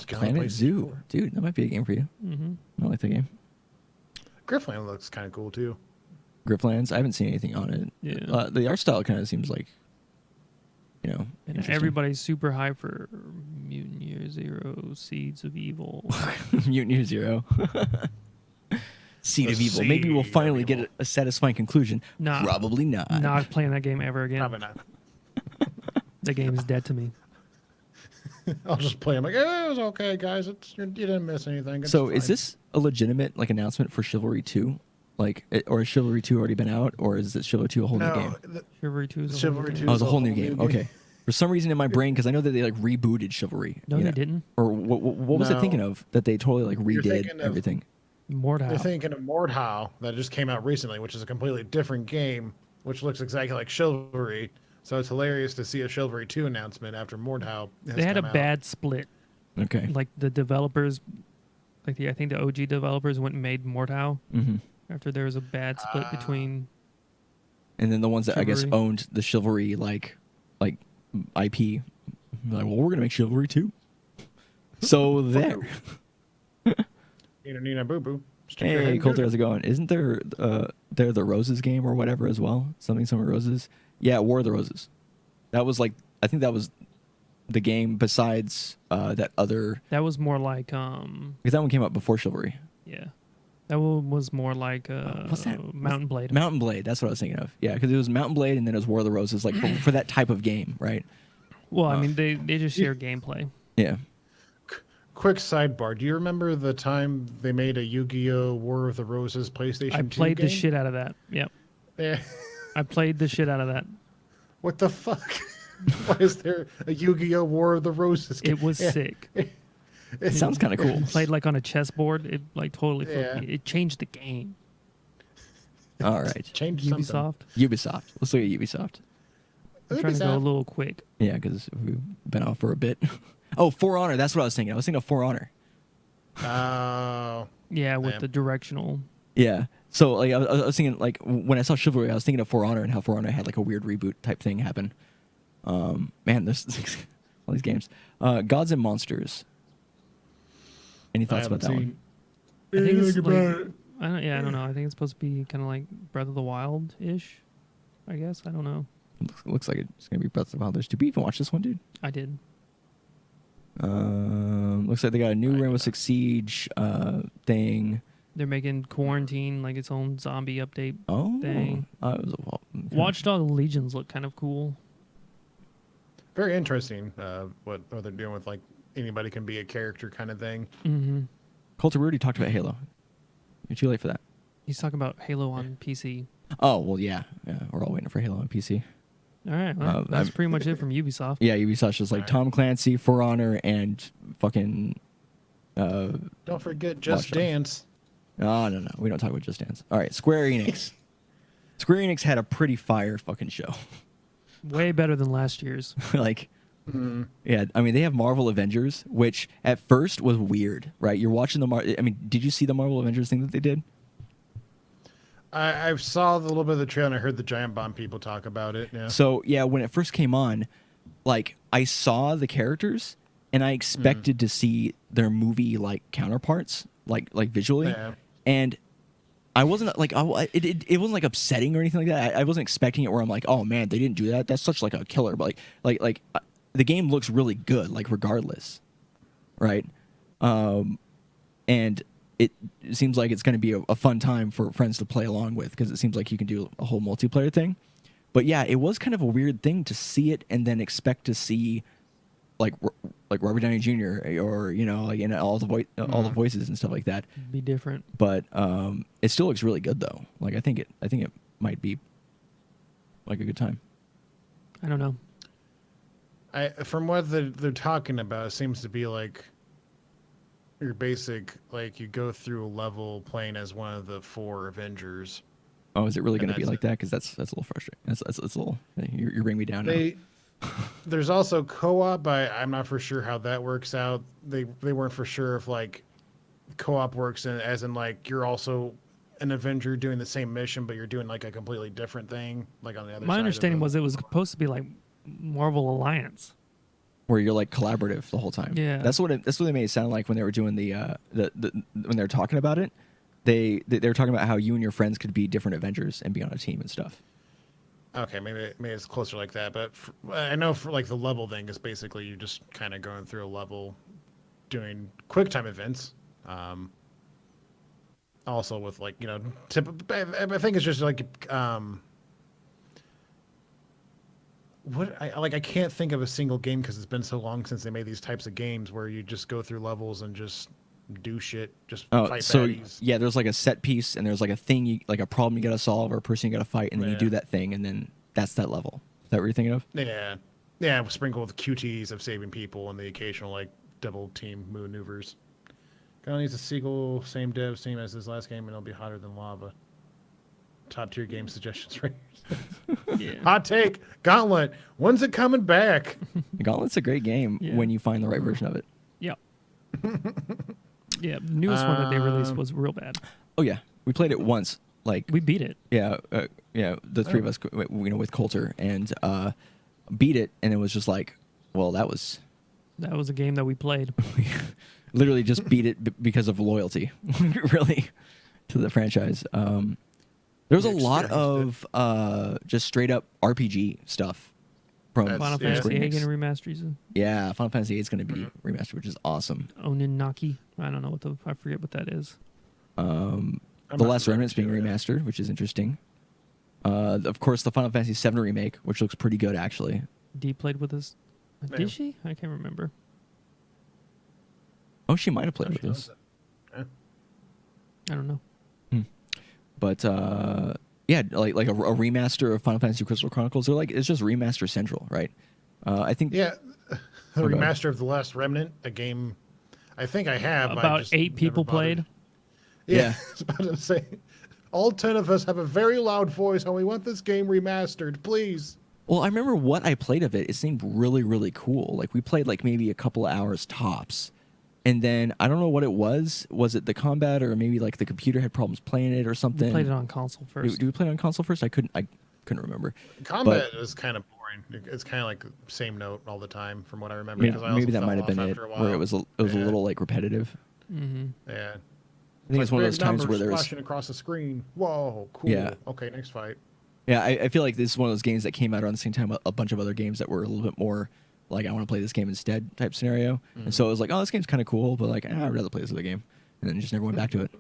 Planet Zoo. Dude, that might be a game for you. I like the game. Griffland looks kind of cool too. Grifflands, I haven't seen anything on it. Yeah. The art style kind of seems like, And interesting. everybody's super high for Mutant Year Zero: Seeds of Evil. Mutant Year Zero. Seed The of Evil. Maybe we'll Seed of finally Evil. get a satisfying conclusion. Nah. Probably not. Not playing that game ever again. Probably not. The game is dead to me. I'll just play. I'm like, it was okay, guys. You didn't miss anything. It's So fine. is this a legitimate like announcement for Chivalry 2? Or has Chivalry 2 already been out, or is it Chivalry 2 a whole new game? Chivalry 2 is a Chivalry whole new 2 game. Oh, it's a whole new game. Okay. For some reason in my brain, because I know that they like rebooted Chivalry. No, you they know? didn't. Or what was I No. thinking of that they totally like You're redid thinking of- everything? You're Mordhau. thinking of Mordhau that just came out recently, which is a completely different game, which looks exactly like Chivalry. So it's hilarious to see a Chivalry 2 announcement after Mordhau has They had a come out. bad split. Okay. Like the developers, I think the OG developers went and made Mordhau Mm-hmm. after there was a bad split between. And then the ones that I guess Chivalry. owned the Chivalry like IP, like, well, we're gonna make Chivalry 2. So there. Nina Boo Boo. Stick your head Hey, in Coulter, Google. how's it going? Isn't there the Roses game or whatever as well? Something Roses. Yeah, War of the Roses. That was like, I think that was the game besides that other, That was more like because that one came out before Chivalry. yeah, that one was more like What's that? Mountain Blade. Mountain Blade. That's what I was thinking of. Yeah, because it was Mountain Blade and then it was War of the Roses, like for that type of game, right? Well, I mean they just share gameplay. Yeah. Quick sidebar. Do you remember the time they made a Yu-Gi-Oh! War of the Roses PlayStation 2 I played the game? shit out of that. Yep, Yeah. I played the shit out of that. What the fuck? Why is there a Yu-Gi-Oh! War of the Roses game? It was Yeah. sick. It sounds kind of cool. Played like on a chessboard. It like totally flipped Yeah. me. It changed the game. All right. Change something. Ubisoft. Ubisoft. Let's look at Ubisoft. I'm trying to go a little quick. Yeah, because we've been off for a bit. Oh, For Honor. That's what I was thinking. I was thinking of For Honor. Oh. Yeah, with Damn. the directional. Yeah. So like I was thinking like when I saw Chivalry, I was thinking of For Honor and how For Honor had like a weird reboot type thing happen. Man, this all these games. Gods and Monsters. Any thoughts about that one? I think it's like, I don't know. I think it's supposed to be kind of like Breath of the Wild ish. I guess I don't know. Looks like it's gonna be Breath of the Wild. Did you even watch this one, dude? I did. Looks like they got a new Rainbow Six Siege thing. They're making Quarantine like its own zombie update. Oh, Thing. it was a Watchdog Legions look kind of cool. Very interesting. What they're doing with like anybody can be a character kind of thing. Mm-hmm. Coulter, we already talked about Halo. You're too late for that. He's talking about Halo on PC. Oh well, yeah. We're all waiting for Halo on PC. All right, well, that's I'm- pretty much it from Ubisoft. Yeah, Ubisoft's just like Alright. Tom Clancy, For Honor, and fucking. Don't forget Just Watch Dogs. Dance. Oh no, we don't talk about Just Dance. All right, Square Enix. Square Enix had a pretty fire fucking show. Way better than last year's. Like, yeah, I mean they have Marvel Avengers, which at first was weird, right? You're watching I mean, did you see the Marvel Avengers thing that they did? I saw the little bit of the trailer and I heard the Giant Bomb people talk about it. Yeah. So yeah, when it first came on, like I saw the characters and I expected to see their movie like counterparts, like visually, Yeah. and I wasn't like it wasn't like upsetting or anything like that. I wasn't expecting it where I'm like, oh man, they didn't do that. That's such like a killer. But like the game looks really good, like regardless, right? And it seems like it's going to be a fun time for friends to play along with because it seems like you can do a whole multiplayer thing. But yeah, it was kind of a weird thing to see it and then expect to see like Robert Downey Jr. or like in all the voices and stuff like that. Be different. But it still looks really good though. Like I think it might be like a good time. I don't know. From what they're talking about, it seems to be like your basic, like you go through a level playing as one of the 4 Avengers. Oh, is it really And going to be that's like that? Because that's a little frustrating. That's a little. You're bringing me down now. There's also co-op, but I'm not for sure how that works out. They weren't for sure if like co-op works as in like you're also an Avenger doing the same mission, but you're doing like a completely different thing, like on the other side. My of understanding the- was it was supposed to be like Marvel Alliance. Where you're like collaborative the whole time. Yeah. That's what they made it sound like when they were doing the when they were talking about it. They were talking about how you and your friends could be different Avengers and be on a team and stuff. Okay, maybe it's closer like that, but I know for like the level thing is basically you just kind of going through a level, doing quick time events, also with like I think it's just like I can't think of a single game because it's been so long since they made these types of games where you just go through levels and just do shit, just fight baddies. Yeah, there's like a set piece and there's like a thing, like a problem you got to solve or a person you got to fight, and then you do that thing, and then that's that level. Is that what you're thinking of? Yeah, sprinkled with QTs of saving people and the occasional like double team maneuvers. Gonna needs a sequel, same dev, same as his last game, and it'll be hotter than lava. Top tier game suggestions right here. Yeah. Hot take, Gauntlet. When's it coming back? Gauntlet's a great game when you find the right version of it. Yep. Yeah, the newest one that they released was real bad. Oh yeah, we played it once. Like We beat it. yeah, the three of us, with Coulter, and beat it, and it was just like, well, that was a game that we played. literally just beat it because of loyalty, really, to the franchise. There was a lot of just straight up RPG stuff from Final Fantasy VIII getting remastered. Yeah, Final Fantasy VIII is going to be remastered, which is awesome. Oninaki. I don't know I forget what that is. The Last Remnant's being remastered, which is interesting. Of course, the Final Fantasy VII remake, which looks pretty good, actually. Dee played with us. Did she? I can't remember. Oh, she might have played with us. I don't know. But yeah, like a remaster of Final Fantasy Crystal Chronicles. They're like, it's just remaster central, right? I think. Yeah, the remaster of The Last Remnant, a game I think I have. About 8 people played. Yeah, I was about to say, all 10 of us have a very loud voice, and we want this game remastered, please. Well, I remember what I played of it. It seemed really, really cool. Like we played like maybe a couple of hours tops. And then I don't know what it was. Was it the combat, or maybe like the computer had problems playing it or something? We played it on console first. Did we play it on console first? I couldn't remember. Combat is kind of boring. It's kind of like same note all the time, from what I remember. Maybe that might have been it, where it was a little like repetitive. Mm-hmm. Yeah. I think it's one of those times where there's flashing across the screen. Whoa, cool. Yeah. Okay, next fight. Yeah, I feel like this is one of those games that came out around the same time a bunch of other games that were a little bit more like, I want to play this game instead type scenario. And so it was like, oh, this game's kind of cool, but like, I'd rather play this other game. And then just never went back to it.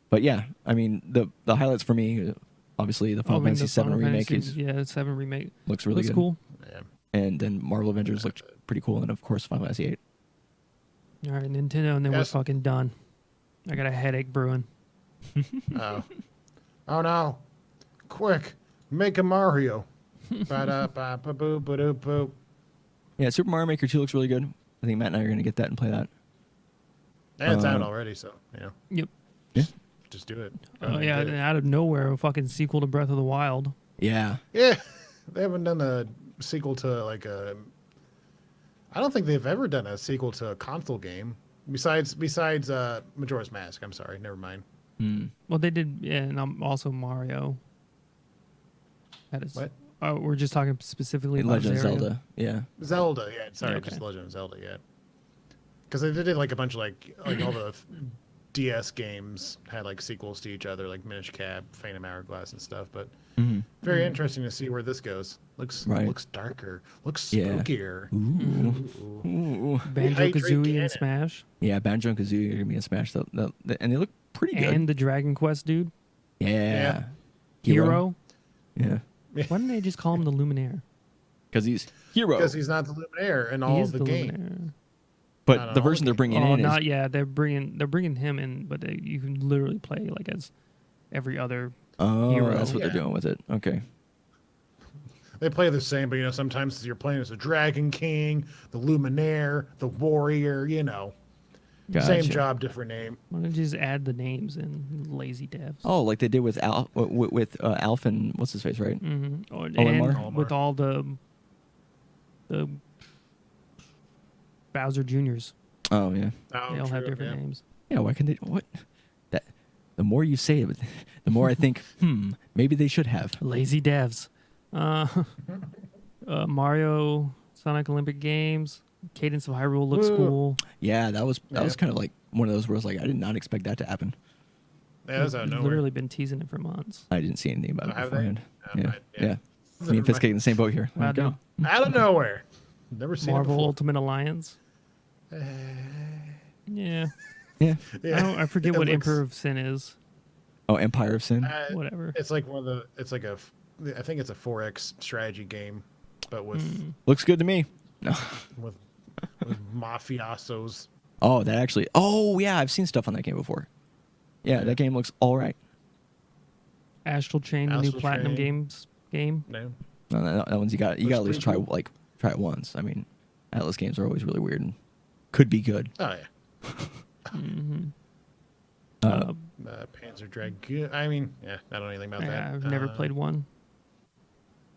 But yeah, I mean, the highlights for me, obviously the Final Fantasy VII remake is... Yeah, 7 remake. Looks really good. Cool. Yeah. And then Marvel Avengers looked pretty cool. And of course, Final Fantasy VIII. All right, Nintendo, and then we're fucking done. I got a headache brewing. Oh no. Quick, make a Mario. Ba-da-ba-ba-boo-ba-doo-boo. Yeah, Super Mario Maker 2 looks really good. I think Matt and I are going to get that and play that. And it's out already, so, Yep. Yeah. Just do it. Oh, yeah, and out of nowhere, a fucking sequel to Breath of the Wild. Yeah. Yeah. They haven't done a sequel to, like, I don't think they've ever done a sequel to a console game. Besides Majora's Mask. I'm sorry. Never mind. Well, they did, yeah, and also Mario. That is, what? Oh, we're just talking specifically about Legend of Zelda. Yeah. Zelda, yeah. Sorry, Okay. just Legend of Zelda, yeah. Because they did like a bunch of like all the DS games had like sequels to each other, like Minish Cap, Phantom Hourglass, and stuff. But very interesting to see where this goes. Looks darker. Looks spookier. Ooh. Banjo-Kazooie and Smash. Yeah, Banjo and Kazooie are going to be in Smash. And they look pretty good. And the Dragon Quest dude. Yeah. Hero. Yeah. Why didn't they just call him the Luminaire? Because he's Hero. Because he's not the Luminaire in all of the game. Luminaire. But the version they're bringing in not is... yeah, they're bringing him in, but you can literally play like as every other hero. That's what they're doing with it. Okay. They play the same, but sometimes you're playing as the Dragon King, the Luminaire, the Warrior. Gotcha. Same job, different name. Why don't you just add the names in, lazy devs? Oh, like they did with Alf and what's his face, right? Mm-hmm. Olimar? And with all the Bowser Juniors. Oh yeah. They all have different names. Yeah. Why can they? What? That. The more you say it, the more I think. Maybe they should have. Lazy devs. Mario, Sonic Olympic Games, Cadence of Hyrule looks cool. Yeah, that was kind of like one of those where I was like, I did not expect that to happen. Yeah, that's out of nowhere. Literally been teasing it for months. I didn't see anything about it beforehand. Yeah. Yeah. Me and Fisk in the same boat here. Wow, Okay. Out of nowhere. Never seen Marvel it before. Ultimate Alliance. Yeah. Yeah. I forget It what looks- Emperor of Sin is. Oh, Empire of Sin. Whatever. It's like one of the. It's like I think it's a 4X strategy game, but with Looks good to me. No. with mafiosos. Oh, that actually. Oh, yeah, I've seen stuff on that game before. Yeah, that game looks all right. Astral Chain, the new Astral Platinum Chain. Games game. No. No, that one's you got at least try pretty cool. try it once. I mean, Atlas games are always really weird and could be good. Oh yeah. Panzer Dragoon. I mean, I don't know anything about that. I've never played one.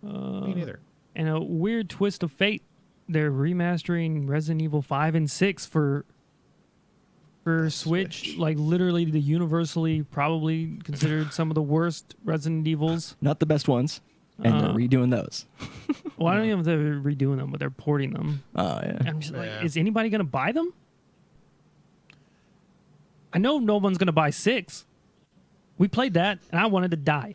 Me neither. And a weird twist of fate, they're remastering Resident Evil 5 and 6 for Switch. Like literally the universally probably considered some of the worst Resident Evils. Not the best ones, and they're redoing those. Well, I don't even know if they're redoing them, but they're porting them. Oh yeah. I'm just like, Yeah. is anybody going to buy them? I know no one's going to buy 6. We played that, and I wanted to die.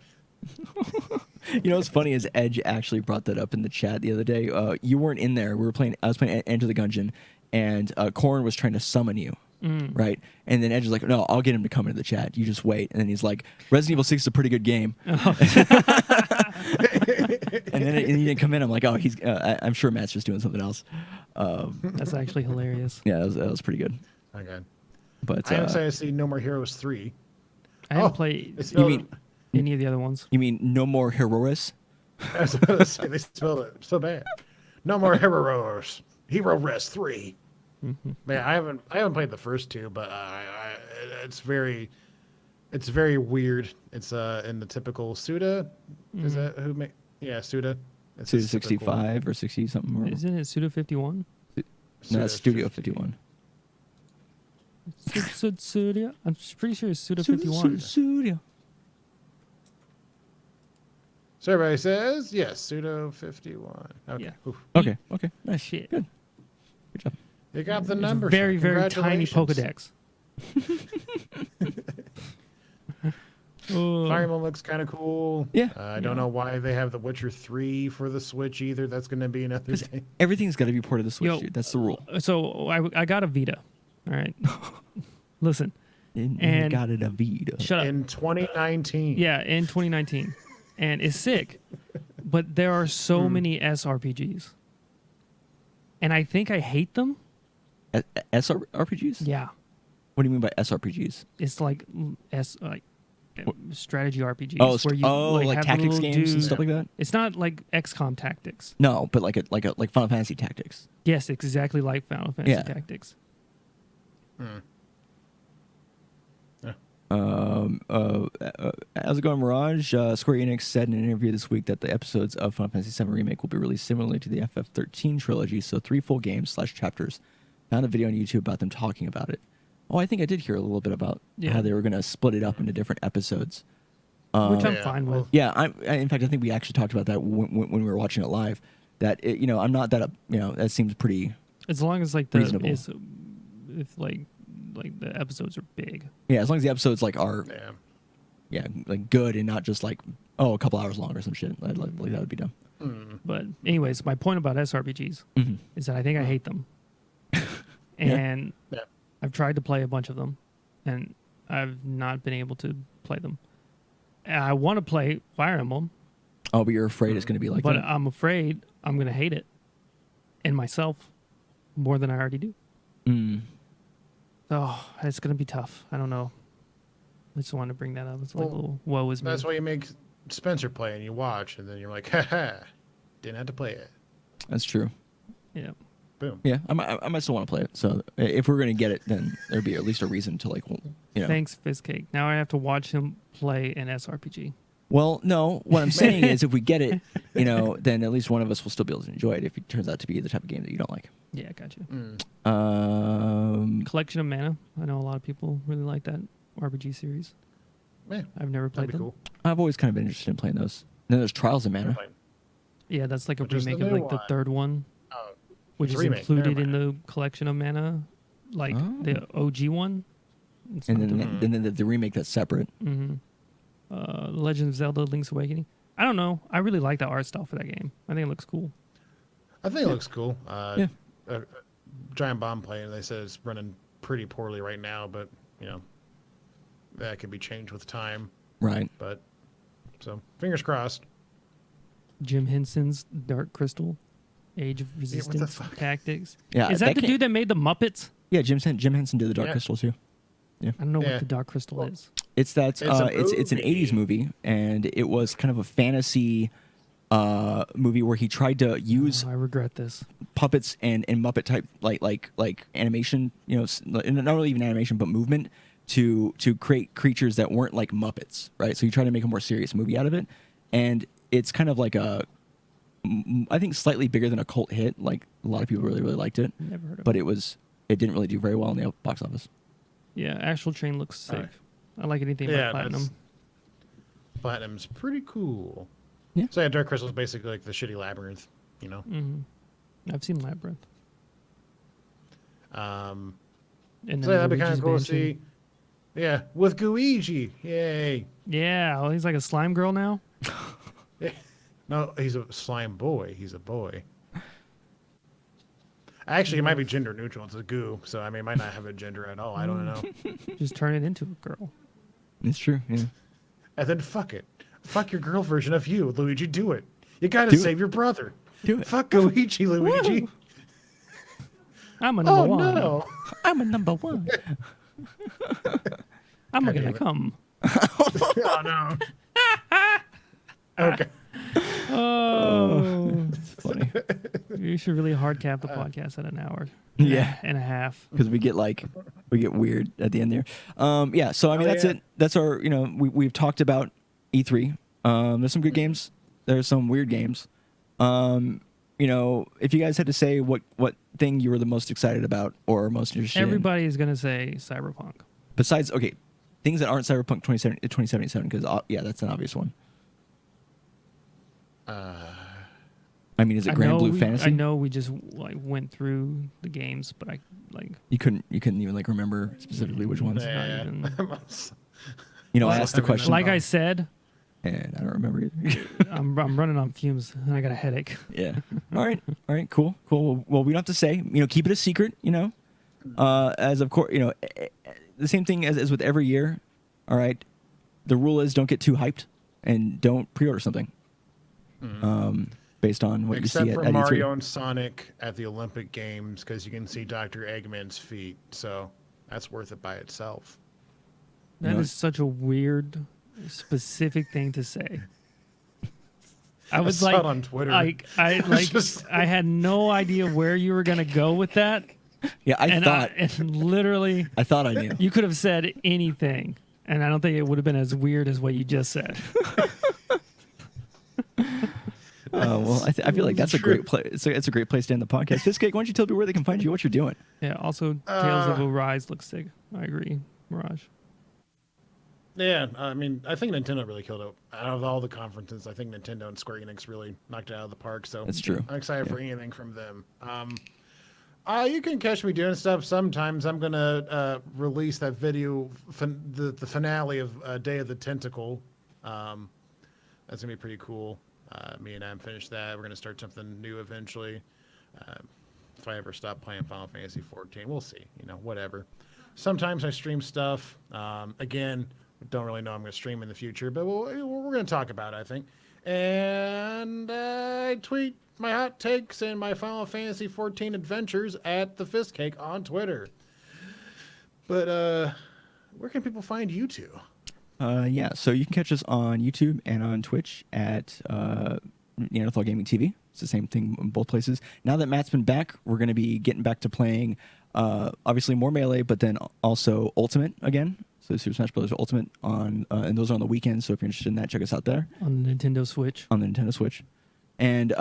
You know what's funny is Edge actually brought that up in the chat the other day. You weren't in there. I was playing Enter the Gungeon, and Corrin was trying to summon you. Right, and then Edge was like, "No, I'll get him to come into the chat. You just wait." And then he's like, "Resident Evil 6 is a pretty good game." And then he didn't come in. I'm like, "Oh, he's." I'm sure Matt's just doing something else. That's actually hilarious. Yeah, that was pretty good. Okay. But I am excited to see No More Heroes 3. I haven't Oh, played it's you mean any of the other ones. you mean no more Heroes? I was about to say, they spelled it so bad. No More Heroes. Hero Rest 3. Man, I haven't played the first two, but it's very weird. It's in the typical Suda. Is that who made? Yeah, Suda. It's To his typical- 65 or 60 something. Or, Isn't it Suda 51? no, that's Studio 51. Suda? I'm pretty sure it's Suda 51. Studio. So everybody says yes, Pseudo 51. Okay. Yeah. Oof. Okay. Nice. Shit. Good job. You got the It's a numbers. very, right. very tiny Congratulations. Pokedex. Oh, Fire Emblem looks kind of cool. Yeah. I don't know why they have The Witcher 3 for the Switch either. That's going to be another thing. Everything's got to be ported to the Switch, Yo, dude. That's the rule. So I got a Vita. All right. Listen. And and- got it a Vita. Shut up. In 2019. Yeah, in 2019. And it's sick. But there are so many SRPGs. And I think I hate them. SRPGs? Yeah. What do you mean by SRPGs? It's like strategy RPGs Oh, where you like have the tactics little games and dude- stuff like that. It's not like XCOM Tactics. No, but like Final Fantasy Tactics. Yes, exactly like Final Fantasy Yeah. Tactics. How's it going, Mirage? Square Enix said in an interview this week that the episodes of Final Fantasy VII Remake will be released similarly to the FF13 trilogy, so 3 full games / chapters. Found a video on YouTube about them talking about it. Oh, I think I did hear a little bit about how they were going to split it up into different episodes. Which I'm Yeah, fine with. well- Yeah, in fact, I think we actually talked about that when we were watching it live. That I'm not that that seems pretty. As long as like Reasonable. if like the episodes are big. Yeah, as long as the episodes are Yeah. like good and not just like a couple hours long or some shit. Like that would be dumb. But anyways, my point about SRPGs is that I think I hate them. And Yeah. I've tried to play a bunch of them, and I've not been able to play them. And I want to play Fire Emblem, Oh, but you're afraid it's going to be like but that. I'm afraid I'm going to hate it and myself more than I already do. Oh, it's going to be tough. I don't know. I just wanted to bring that up. It's like a Well, little woe is me. That's why you make Spencer play and you watch, and then you're like, haha, didn't have to play it. That's true. Yeah. Boom. Yeah, I might still want to play it. So if we're going to get it, then there'd be at least a reason to Thanks, Fizzcake. Now I have to watch him play an SRPG. Well, no. What I'm saying is, if we get it, then at least one of us will still be able to enjoy it. If it turns out to be the type of game that you don't like. Yeah, I got you. Collection of Mana. I know a lot of people really like that RPG series. Yeah, I've never played that'd be them. cool. I've always kind of been interested in playing those. Then there's Trials of Mana. Yeah, that's like a Which is the remake of new like the one. third one, Oh, which it's is a remake. included Never in the Collection of Mana, like the OG one. It's And not then, then the remake that's separate. Legend of Zelda: Link's Awakening. I don't know. I really like the art style for that game. I think it looks cool. I think it looks cool. Yeah. Giant Bomb playing, they said it's running pretty poorly right now, but that could be changed with time. Right. But so fingers crossed. Jim Henson's Dark Crystal, Age of the Resistance fuck? Tactics. Yeah, Is that the dude that made the Muppets? Yeah, Jim Henson did the Dark Yeah. Crystal too. I don't know Yeah. what the Dark Crystal is. It's that it's an movie. 80s movie, and it was kind of a fantasy movie where he tried to use Oh, I regret this. puppets and Muppet type like animation, not really even animation but movement to create creatures that weren't like Muppets, right? So he tried to make a more serious movie out of it, and it's kind of like I think slightly bigger than a cult hit. Like a lot of people really liked it, Never heard of but it. it didn't really do very well in the box office. Yeah, Astral Chain looks sick. Alright. I like anything Yeah, about Platinum. Platinum's pretty cool. Yeah. So yeah, Dark Crystal is basically like the shitty Labyrinth, I've seen Labyrinth. Um, And so then that'd be kind Luigi's of cool to Mansion. see. Yeah, with Luigi. Yay. Yeah, well, he's like a slime girl now. No, he's a slime boy. He's a boy. Actually, it might be gender neutral. It's a goo, so I mean, it might not have a gender at all. I don't know. Just turn it into a girl. It's true. Yeah. And then fuck it. Fuck your girl version of you, Luigi. Do it. You gotta Do it. save your brother. Do it. Fuck Luigi, Luigi. Woo. I'm a number Oh one. no. I'm a number one. I'm God gonna damn it. come. Oh no. Okay. Oh, It's funny you should really hard cap the podcast at an hour. Yeah. and a half. because we get weird at the end there. Yeah. So I mean, Oh, that's yeah. it. That's our we've talked about E3. There's some good games. There's some weird games. If you guys had to say what thing you were the most excited about or most interested in, Everybody is gonna say Cyberpunk. besides things that aren't Cyberpunk 2077, because that's an obvious one. I mean, is it Grand Blue Fantasy? I know we just went through the games, but I You couldn't even remember specifically which ones. Yeah. even- I asked the question, like I said, and I don't remember either. I'm running on fumes and I got a headache. Yeah. All right. Cool. Well, we don't have to say. Keep it a secret. As of course, the same thing as with every year. All right. The rule is don't get too hyped and don't pre-order something. Based on what Except you see for at Mario E3. and Sonic at the Olympic Games, because you can see Dr. Eggman's feet. So that's worth it by itself. That know- is such a weird, specific thing to say. I was saw like, it on Twitter. I had no idea where you were gonna go with that, Yeah, I thought and literally, I thought I knew. you could have said anything, and I don't think it would have been as weird as what you just said. Well, I feel like that's a True. great place. It's a great place to end the podcast. Fiskake, why don't you tell people where they can find you, what you're doing? Yeah. Also, Tales of Arise looks sick. I agree, Mirage. Yeah, I mean, I think Nintendo really killed it. Out of all the conferences, I think Nintendo and Square Enix really knocked it out of the park. So That's true. I'm excited Yeah. for anything from them. You can catch me doing stuff sometimes. I'm gonna release that video, the finale of Day of the Tentacle. That's gonna be pretty cool. Me and Em finished that. We're gonna start something new eventually. If I ever stop playing Final Fantasy 14, we'll see. Whatever. Sometimes I stream stuff. Again, don't really know I'm going to stream in the future, but we're going to talk about it, I think. And I tweet my hot takes and my Final Fantasy 14 adventures at the Fistcake on Twitter. But where can people find you two? So you can catch us on YouTube and on Twitch at Neanderthal Gaming TV. It's the same thing in both places. Now that Matt's been back, we're going to be getting back to playing obviously more Melee, but then also Ultimate again. So Super Smash Bros. Ultimate and those are on the weekends. So if you're interested in that, check us out there On the Nintendo Switch. on the Nintendo Switch. And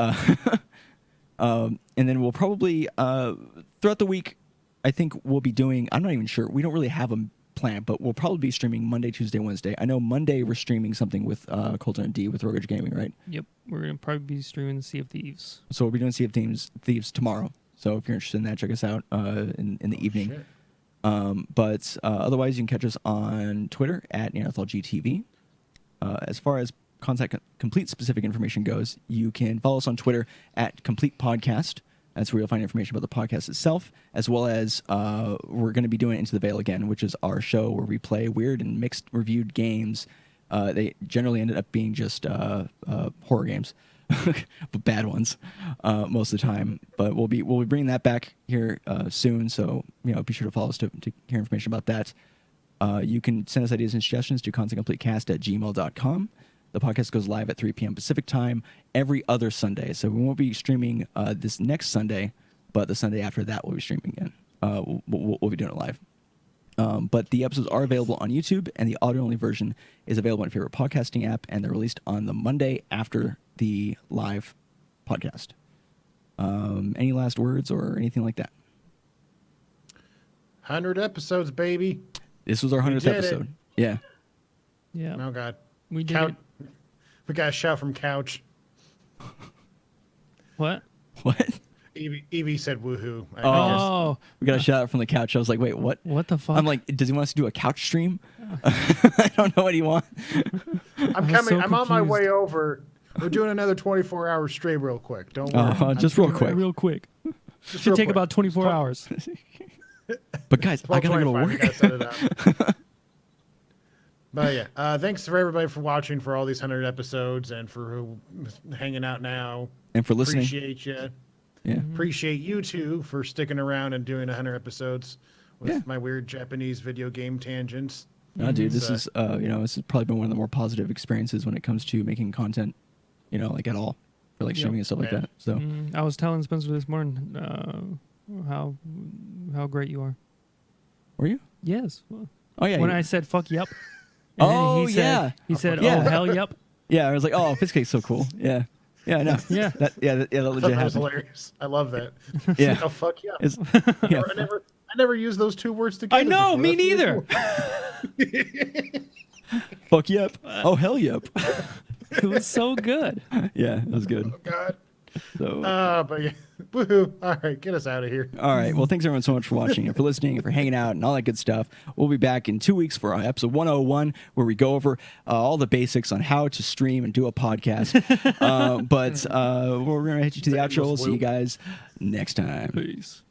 and then we'll probably throughout the week, I think we'll be doing. I'm not even sure. We don't really have a plan, but we'll probably be streaming Monday, Tuesday, Wednesday. I know Monday we're streaming something with Colton and D with Roguage Gaming, right? Yep. We're going to probably be streaming Sea of Thieves. So we'll be doing Sea of Thieves tomorrow. So if you're interested in that, check us out in the evening. Shit. But otherwise, you can catch us on Twitter at NeanderthalGTV. As far as contact complete specific information goes, you can follow us on Twitter at Complete Podcast. That's where you'll find information about the podcast itself, as well as we're going to be doing Into the Veil again, which is our show where we play weird and mixed reviewed games. They generally ended up being just horror games, but bad ones most of the time. But we'll be bringing that back here soon. So be sure to follow us to hear information about that. You can send us ideas and suggestions to contentcompletecast@gmail.com. The podcast goes live at 3 p.m. Pacific time every other Sunday. So we won't be streaming this next Sunday, but the Sunday after that we'll be streaming again. We'll be doing it live. But the episodes are available on YouTube, and the audio-only version is available on your favorite podcasting app, and they're released on the Monday after the live podcast. Any last words or anything like that? 100 episodes, baby. This was our 100th episode. Yeah. Yeah. Oh, God. We did it. We got a shout from Couch. What? What? Evie said woohoo. Oh. We got a shout out from the couch. I was like, wait, what? What the fuck? I'm like, does he want us to do a couch stream? I don't know what he wants. I'm coming. so I'm on my confused. way over. We're doing another 24-hour stream real quick. Don't worry. Just real quick. Real quick. Just Should real take quick. about 24 hours. But guys, I gotta go to 12:25, we gotta set it work. up. But yeah, thanks for everybody for watching for all these 100 episodes and for hanging out now. And for listening. Appreciate you. Yeah. Appreciate you too for sticking around and doing 100 episodes with my weird Japanese video game tangents. No, dude, this is this has probably been one of the more positive experiences when it comes to making content, like at all, for like streaming and stuff like that. So I was telling Spencer this morning how great you are. were you? Yes. Oh yeah. When I said fuck yep. And Oh, he yeah. said, he said, yeah. oh hell yep. Yeah, I was like, oh, Fistcake's so cool. Yeah. Yeah, I know. Yeah. That I legit thought that was happened. hilarious. I love that. Yeah. Oh fuck yeah. It's- yeah. I never used those two words together. I know, before. me That's really neither. cool. Fuck yep. Oh hell yep. It was so good. Yeah, it was good. Oh god. So But yeah. Woohoo. All right, get us out of here. all right. Well, thanks everyone so much for watching and for listening and for hanging out and all that good stuff. We'll be back in 2 weeks for episode 101, where we go over all the basics on how to stream and do a podcast. But we're going to hit you to the outro. We'll see you guys next time. Peace.